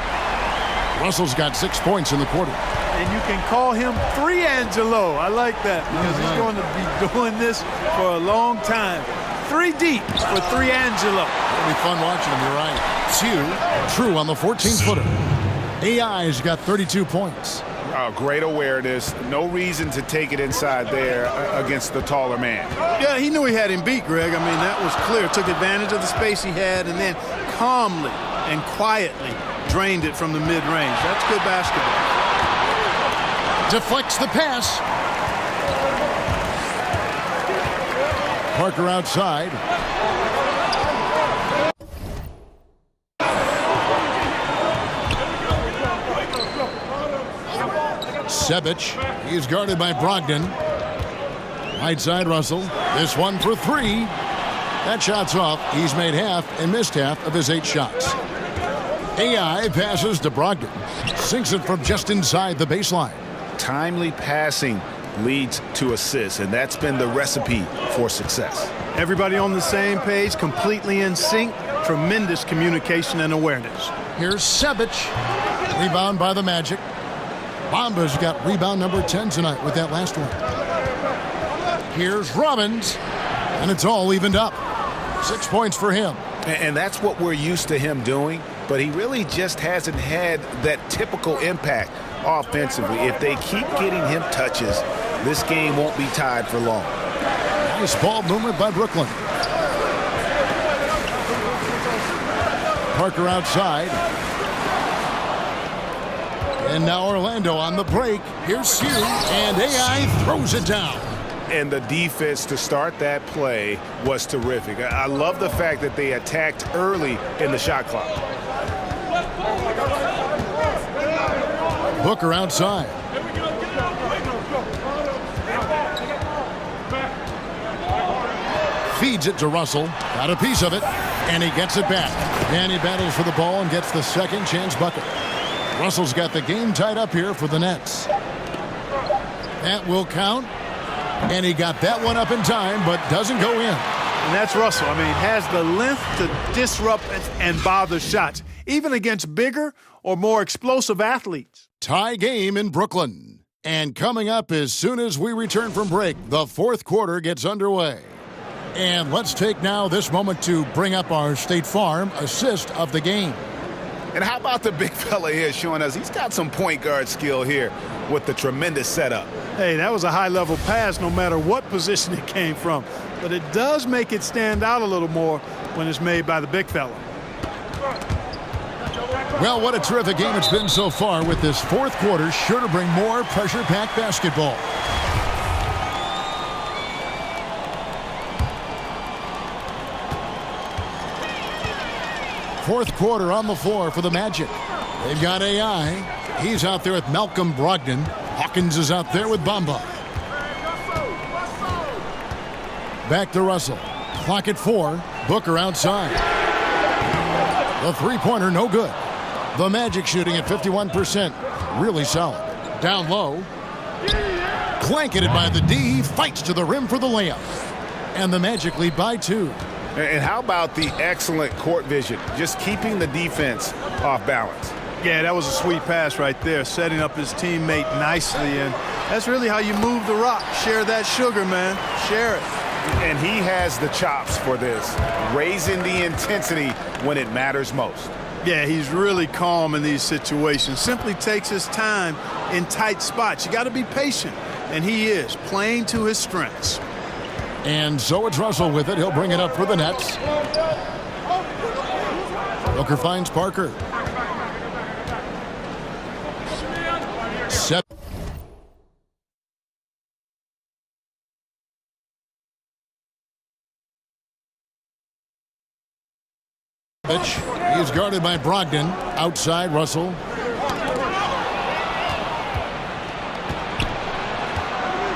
Russell's got 6 points in the quarter. And you can call him 3 Angelo. I like that because he's going to be doing this for a long time. 3 deep for 3 Angelo. It'll be fun watching him, you're right. True on the 14-footer. AI's got 32 points. Great awareness. No reason to take it inside there against the taller man. Yeah, he knew he had him beat, Greg. I mean, that was clear. Took advantage of the space he had and then calmly and quietly drained it from the mid-range. That's good basketball. Deflects the pass. Parker outside. Sebic, he's guarded by Brogdon. Right side Russell. This one for 3. That shot's off. He's made half and missed half of his 8 shots. AI passes to Brogdon. Sinks it from just inside the baseline. Timely passing leads to assists, and that's been the recipe for success. Everybody on the same page, completely in sync. Tremendous communication and awareness. Here's Sebic. Rebound by the Magic. Bamba's got rebound number 10 tonight with that last one. Here's Robbins, and it's all evened up. 6 points for him. And that's what we're used to him doing, but he really just hasn't had that typical impact offensively. If they keep getting him touches, this game won't be tied for long. Nice ball movement by Brooklyn. Parker outside. And now Orlando on the break. Here's Sue, and AI throws it down. And the defense to start that play was terrific. I love the fact that they attacked early in the shot clock. Booker outside. Feeds it to Russell. Got a piece of it, and he gets it back. And he battles for the ball and gets the second chance bucket. Russell's got the game tied up here for the Nets. That will count. And he got that one up in time, but doesn't go in. And that's Russell. I mean, has the length to disrupt and bother shots, even against bigger or more explosive athletes. Tie game in Brooklyn. And coming up as soon as we return from break, the 4th quarter gets underway. And let's take now this moment to bring up our State Farm assist of the game. And how about the big fella here showing us he's got some point guard skill here with the tremendous setup. Hey, that was a high-level pass no matter what position it came from. But it does make it stand out a little more when it's made by the big fella. Well, what a terrific game it's been so far with this 4th quarter. Sure to bring more pressure-packed basketball. Fourth quarter on the floor for the Magic. They've got AI. He's out there with Malcolm Brogdon. Hawkins is out there with Bamba. Back to Russell. Clock at 4. Booker outside. The three-pointer no good. The Magic shooting at 51%. Really solid. Down low. Blanketed by the D. He fights to the rim for the layup. And the Magic lead by 2. And how about the excellent court vision, just keeping the defense off balance? Yeah, that was a sweet pass right there, setting up his teammate nicely. And that's really how you move the rock. Share that sugar, man. Share it. And he has the chops for this, raising the intensity when it matters most. Yeah, he's really calm in these situations. Simply takes his time in tight spots. You got to be patient. And he is, playing to his strengths. And so it's Russell with it. He'll bring it up for the Nets. Booker finds Parker. Set. He's guarded by Brogdon. Outside, Russell.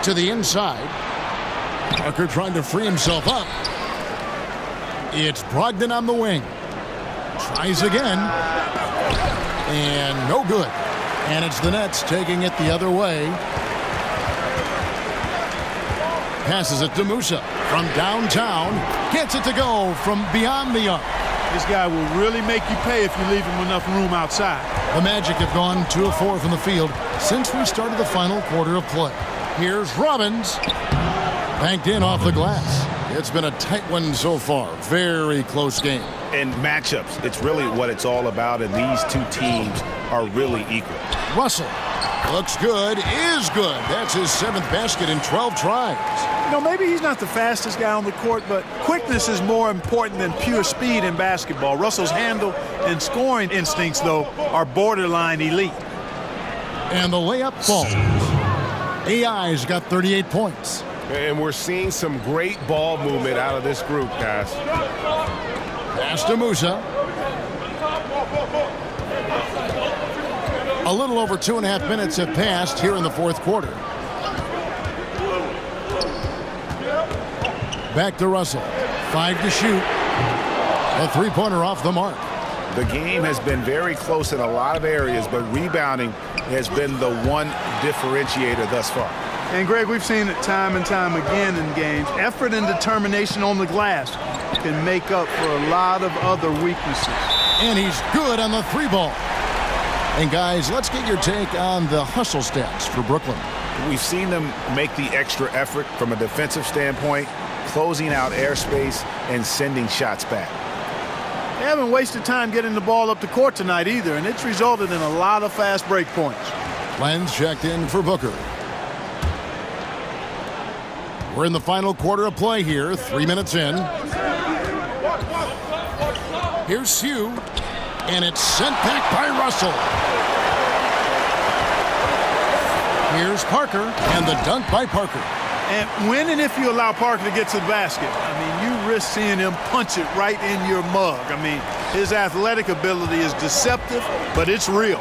To the inside. Parker trying to free himself up. It's Brogdon on the wing. Tries again. And no good. And it's the Nets taking it the other way. Passes it to Musa from downtown. Gets it to go from beyond the arc. This guy will really make you pay if you leave him enough room outside. The Magic have gone 2 of 4 from the field since we started the final quarter of play. Here's Robbins. Banked in off the glass. It's been a tight one so far. Very close game. And matchups, it's really what it's all about, and these two teams are really equal. Russell looks good, is good. That's his 7th basket in 12 tries. You know, maybe he's not the fastest guy on the court, but quickness is more important than pure speed in basketball. Russell's handle and scoring instincts, though, are borderline elite. And the layup falls. AI's got 38 points. And we're seeing some great ball movement out of this group, guys. Pass to Musa. A little over 2.5 minutes have passed here in the fourth quarter. Back to Russell. 5 to shoot. A three-pointer off the mark. The game has been very close in a lot of areas, but rebounding has been the one differentiator thus far. And, Greg, we've seen it time and time again in games. Effort and determination on the glass can make up for a lot of other weaknesses. And he's good on the 3-ball. And, guys, let's get your take on the hustle stats for Brooklyn. We've seen them make the extra effort from a defensive standpoint, closing out airspace and sending shots back. They haven't wasted time getting the ball up the court tonight either, and it's resulted in a lot of fast break points. Lenz checked in for Booker. We're in the final quarter of play here, 3 minutes in. Here's Hugh, and it's sent back by Russell. Here's Parker, and the dunk by Parker. And when and if you allow Parker to get to the basket, I mean, you risk seeing him punch it right in your mug. I mean, his athletic ability is deceptive, but it's real.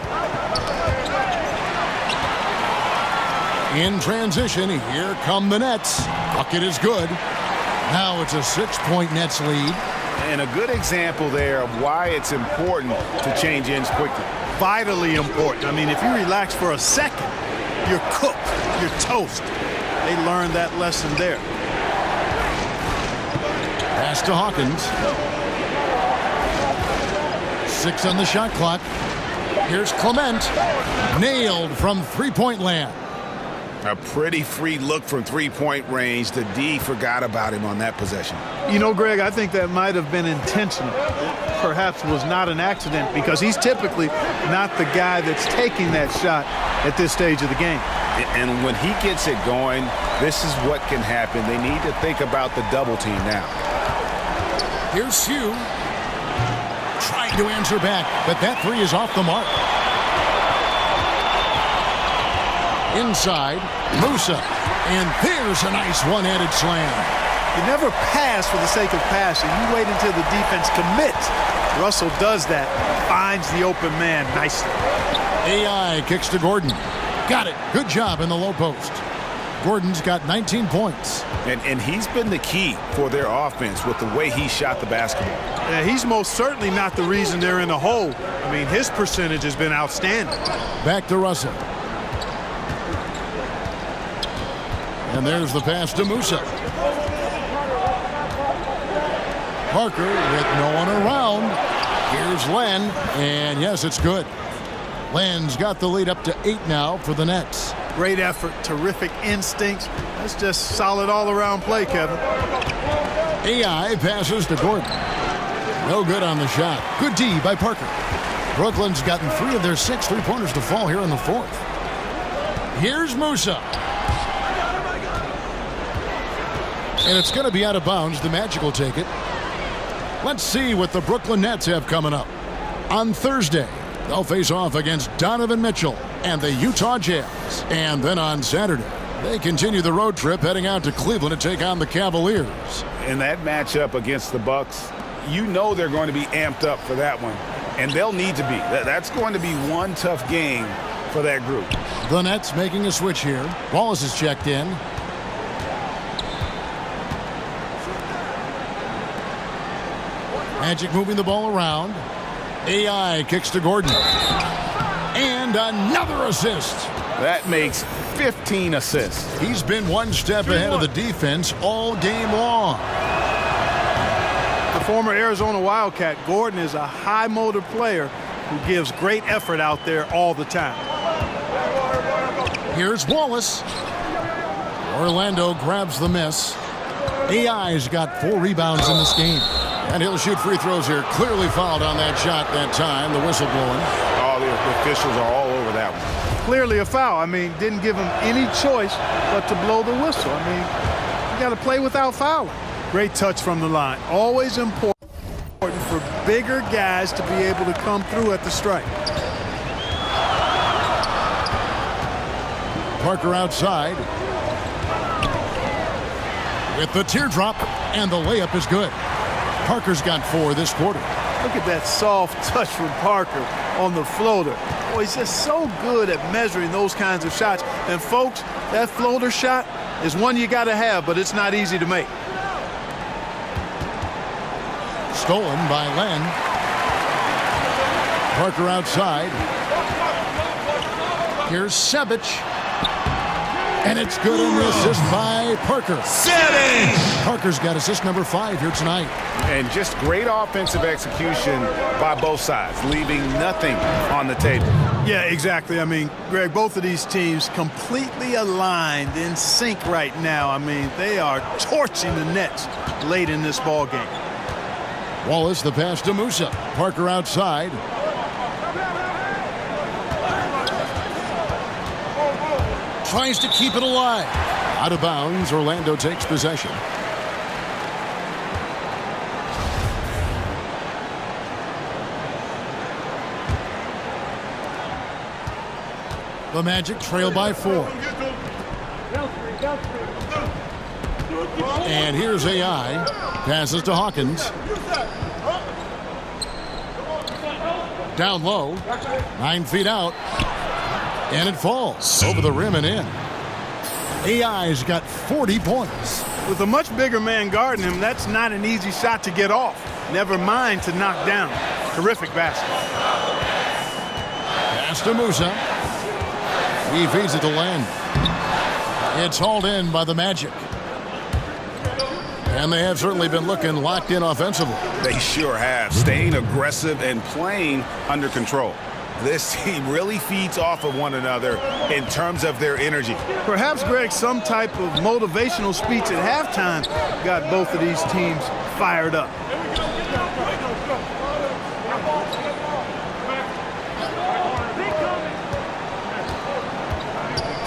In transition, here come the Nets. Bucket is good. Now it's a 6-point Nets lead. And a good example there of why it's important to change ends quickly. Vitally important. I mean, if you relax for a second, you're cooked. You're toast. They learned that lesson there. Pass to Hawkins. 6 on the shot clock. Here's Clement. Nailed from 3-point land. A pretty free look from 3-point range. The D forgot about him on that possession. You know, Greg, I think that might have been intentional. Perhaps was not an accident because he's typically not the guy that's taking that shot at this stage of the game. And when he gets it going, this is what can happen. They need to think about the double team now. Here's Hugh. Trying to answer back, but that 3 is off the mark. Inside, Musa. And there's a nice one-handed slam. You never pass for the sake of passing. You wait until the defense commits. Russell does that, finds the open man nicely. AI kicks to Gordon. Got it. Good job in the low post. Gordon's got 19 points. And he's been the key for their offense with the way he shot the basketball. He's most certainly not the reason they're in the hole. I mean, his percentage has been outstanding. Back to Russell. And there's the pass to Musa. Parker with no one around. Here's Len, and yes, it's good. Len's got the lead up to 8 now for the Nets. Great effort, terrific instincts. That's just solid all-around play, Kevin. AI passes to Gordon. No good on the shot. Good D by Parker. Brooklyn's gotten 3 of their 6 3-pointers to fall here in the 4th. Here's Musa. And it's going to be out of bounds. The Magic will take it. Let's see what the Brooklyn Nets have coming up. On Thursday, they'll face off against Donovan Mitchell and the Utah Jazz. And then on Saturday, they continue the road trip heading out to Cleveland to take on the Cavaliers. In that matchup against the Bucks, you know they're going to be amped up for that one, and they'll need to be. That's going to be one tough game for that group. The Nets making a switch here. Wallace is checked in. Magic moving the ball around. AI kicks to Gordon. And another assist. That makes 15 assists. He's been one step ahead of the defense all game long. The former Arizona Wildcat, Gordon, is a high-motor player who gives great effort out there all the time. Here's Wallace. Orlando grabs the miss. AI's got 4 rebounds in this game. And he'll shoot free throws here. Clearly fouled on that shot that time. The whistle blowing. All the officials are all over that one. Clearly a foul. I mean, didn't give him any choice but to blow the whistle. I mean, you got to play without fouling. Great touch from the line. Always important for bigger guys to be able to come through at the strike. Parker outside. With the teardrop, and the layup is good. Parker's got 4 this quarter. Look at that soft touch from Parker on the floater. Boy, he's just so good at measuring those kinds of shots. And folks, that floater shot is one you got to have, but it's not easy to make. Stolen by Len. Parker outside. Here's Sebic. And it's good on the assist by Parker. 7! Parker's got assist number 5 here tonight. And just great offensive execution by both sides, leaving nothing on the table. Yeah, exactly. I mean, Greg, both of these teams completely aligned, in sync right now. I mean, they are torching the Nets late in this ball game. Wallace, the pass to Musa. Parker outside. Tries to keep it alive. Out of bounds, Orlando takes possession. The Magic trail by 4. And here's AI. Passes to Hawkins. Down low. 9 feet out. And it falls over the rim and in. AI's got 40 points. With a much bigger man guarding him, that's not an easy shot to get off. Never mind to knock down. Terrific basket. Pass to Musa. He feeds it to Len. It's hauled in by the Magic. And they have certainly been looking locked in offensively. They sure have, staying aggressive and playing under control. This team really feeds off of one another in terms of their energy. Perhaps, Greg, some type of motivational speech at halftime got both of these teams fired up.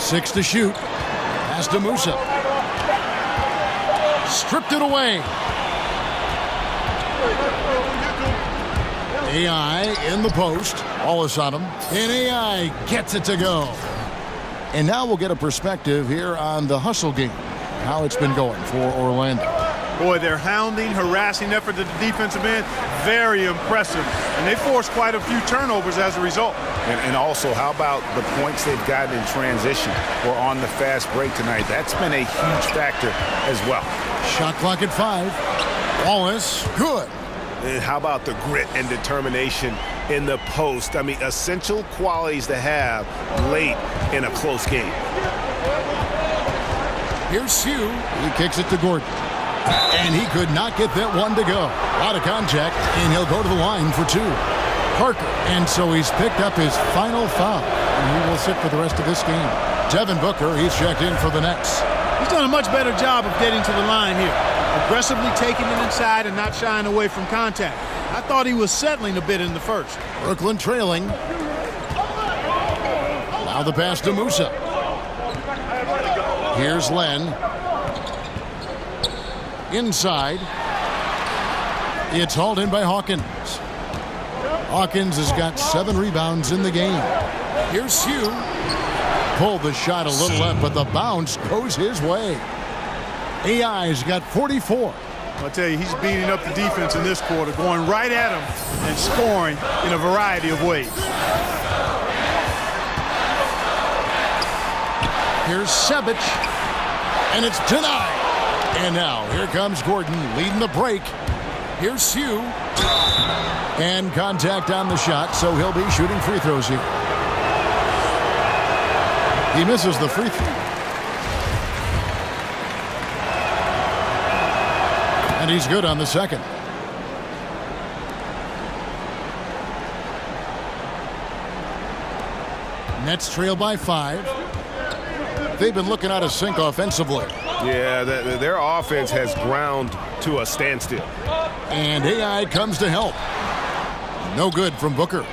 Six to shoot. Pass to Musa. Stripped it away. AI in the post. Wallace on him. And AI gets it to go. And now we'll get a perspective here on the hustle game. How it's been going for Orlando. Boy, their hounding, harassing effort at the defensive end, very impressive. And they forced quite a few turnovers as a result. And also, how about the points they've gotten in transition or on the fast break tonight? That's been a huge factor as well. Shot clock at 5. Wallace, good. And how about the grit and determination in the post? I mean, essential qualities to have late in a close game. Here's Hugh. He kicks it to Gordon. And he could not get that one to go. Out of contact, and he'll go to the line for 2. Parker, and so he's picked up his final foul. And he will sit for the rest of this game. Devin Booker, he's checked in for the Nets. He's done a much better job of getting to the line here. Aggressively taking it inside and not shying away from contact. I thought he was settling a bit in the first. Brooklyn trailing. Now the pass to Musa. Here's Len. Inside. It's hauled in by Hawkins. Hawkins has got 7 rebounds in the game. Here's Hugh. Pulled the shot a little left, but the bounce goes his way. AI's got 44. I'll tell you, he's beating up the defense in this quarter, going right at him and scoring in a variety of ways. Here's Sebic, and it's denied. And now here comes Gordon leading the break. Here's Sue, and contact on the shot, so he'll be shooting free throws here. He misses the free throw. And he's good on the second. Nets trail by 5. They've been looking out of sync offensively. Yeah, their offense has ground to a standstill. And AI comes to help. No good from Booker.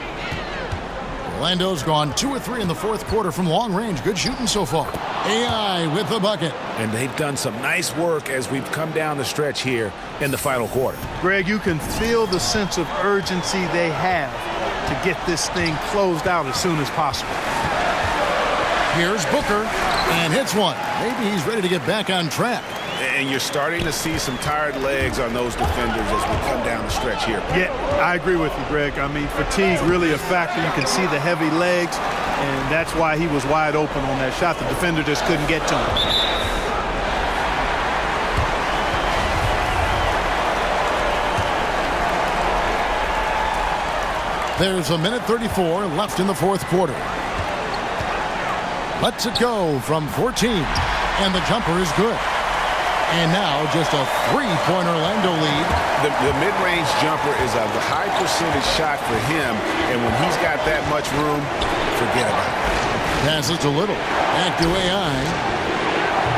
Orlando's gone 2 or 3 in the fourth quarter from long range. Good shooting so far. AI with the bucket. And they've done some nice work as we've come down the stretch here in the final quarter. Greg, you can feel the sense of urgency they have to get this thing closed out as soon as possible. Here's Booker, and hits one. Maybe he's ready to get back on track. And you're starting to see some tired legs on those defenders as we come down the stretch here. Yeah, I agree with you, Greg. I mean, fatigue really a factor. You can see the heavy legs, and that's why he was wide open on that shot. The defender just couldn't get to him. There's a minute 34 left in the fourth quarter. Lets it go from 14, and the jumper is good. And now just a 3-point Orlando lead. The mid-range jumper is a high percentage shot for him, and when he's got that much room, forget about it. Passes to Little. Back to AI.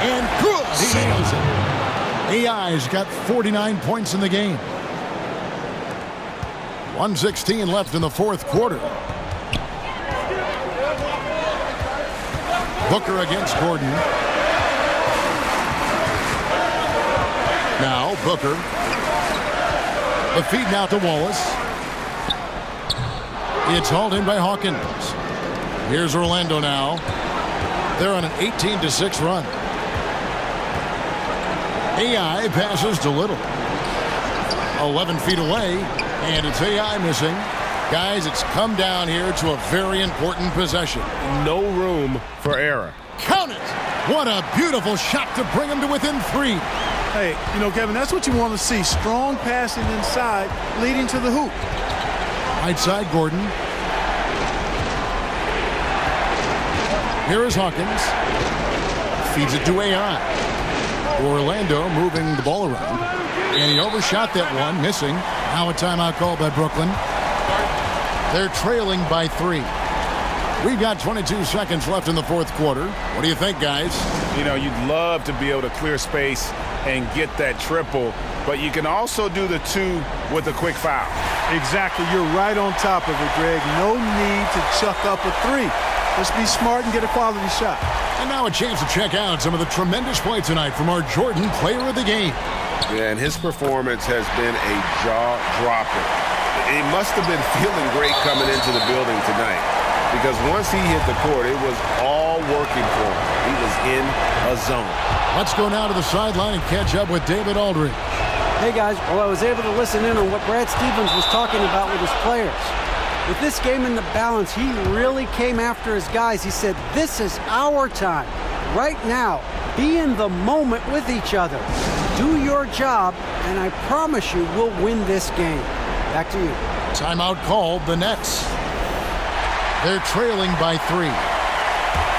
And good! He nails it. AI's got 49 points in the game. 1:16 left in the fourth quarter. Booker against Gordon. Now Booker. The feed now to Wallace. It's hauled in by Hawkins. Here's Orlando now. They're on an 18-6 run. AI passes to Little. 11 feet away, and it's AI missing. Guys, it's come down here to a very important possession. No room for error. Count it! What a beautiful shot to bring him to within 3. Hey, you know, Kevin, that's what you want to see. Strong passing inside, leading to the hoop. Right side, Gordon. Here is Hawkins. Feeds it to AI. Orlando moving the ball around. And he overshot that one, missing. Now a timeout call by Brooklyn. They're trailing by 3. We've got 22 seconds left in the fourth quarter. What do you think, guys? You know, you'd love to be able to clear space and get that triple, but you can also do the 2 with a quick foul. Exactly. You're right on top of it, Greg. No need to chuck up a 3. Just be smart and get a quality shot. And now a chance to check out some of the tremendous play tonight from our Jordan Player of the Game. Yeah, and his performance has been a jaw-dropper. He must have been feeling great coming into the building tonight, because once he hit the court, it was all working for him. He was in a zone. Let's go now to the sideline and catch up with David Aldridge. Hey guys, well, I was able to listen in on what Brad Stevens was talking about with his players. With this game in the balance, he really came after his guys. He said, this is our time. Right now, be in the moment with each other. Do your job, and I promise you we'll win this game. Back to you. Timeout called, the Nets. They're trailing by 3.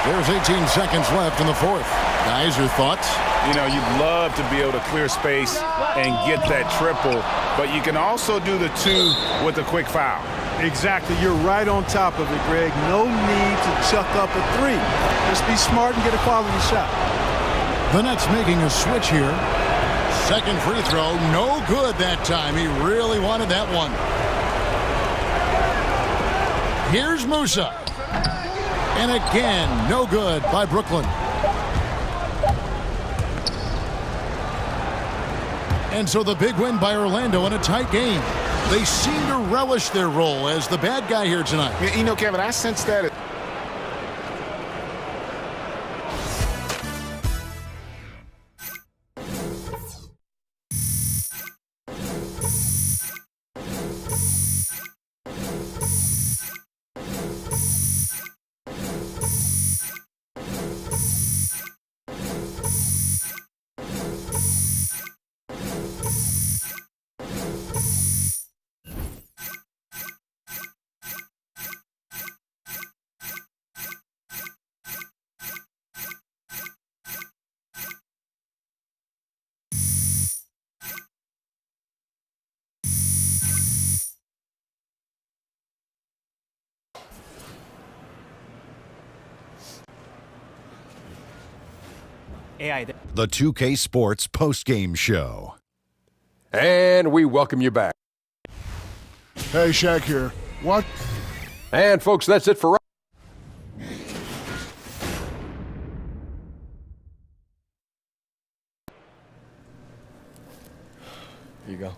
There's 18 seconds left in the fourth. Guys, your thoughts? You know, you'd love to be able to clear space and get that triple, but you can also do the 2 with a quick foul. Exactly. You're right on top of it, Greg. No need to chuck up a 3. Just be smart and get a quality shot. The Nets making a switch here. Second free throw, no good that time. He really wanted that one. Here's Musa. And again, no good by Brooklyn. And so the big win by Orlando in a tight game. They seem to relish their role as the bad guy here tonight. You know, Kevin, I sense that. The 2K Sports postgame show. And we welcome you back. Hey, Shaq here. What? And folks, that's it for us. Here you go.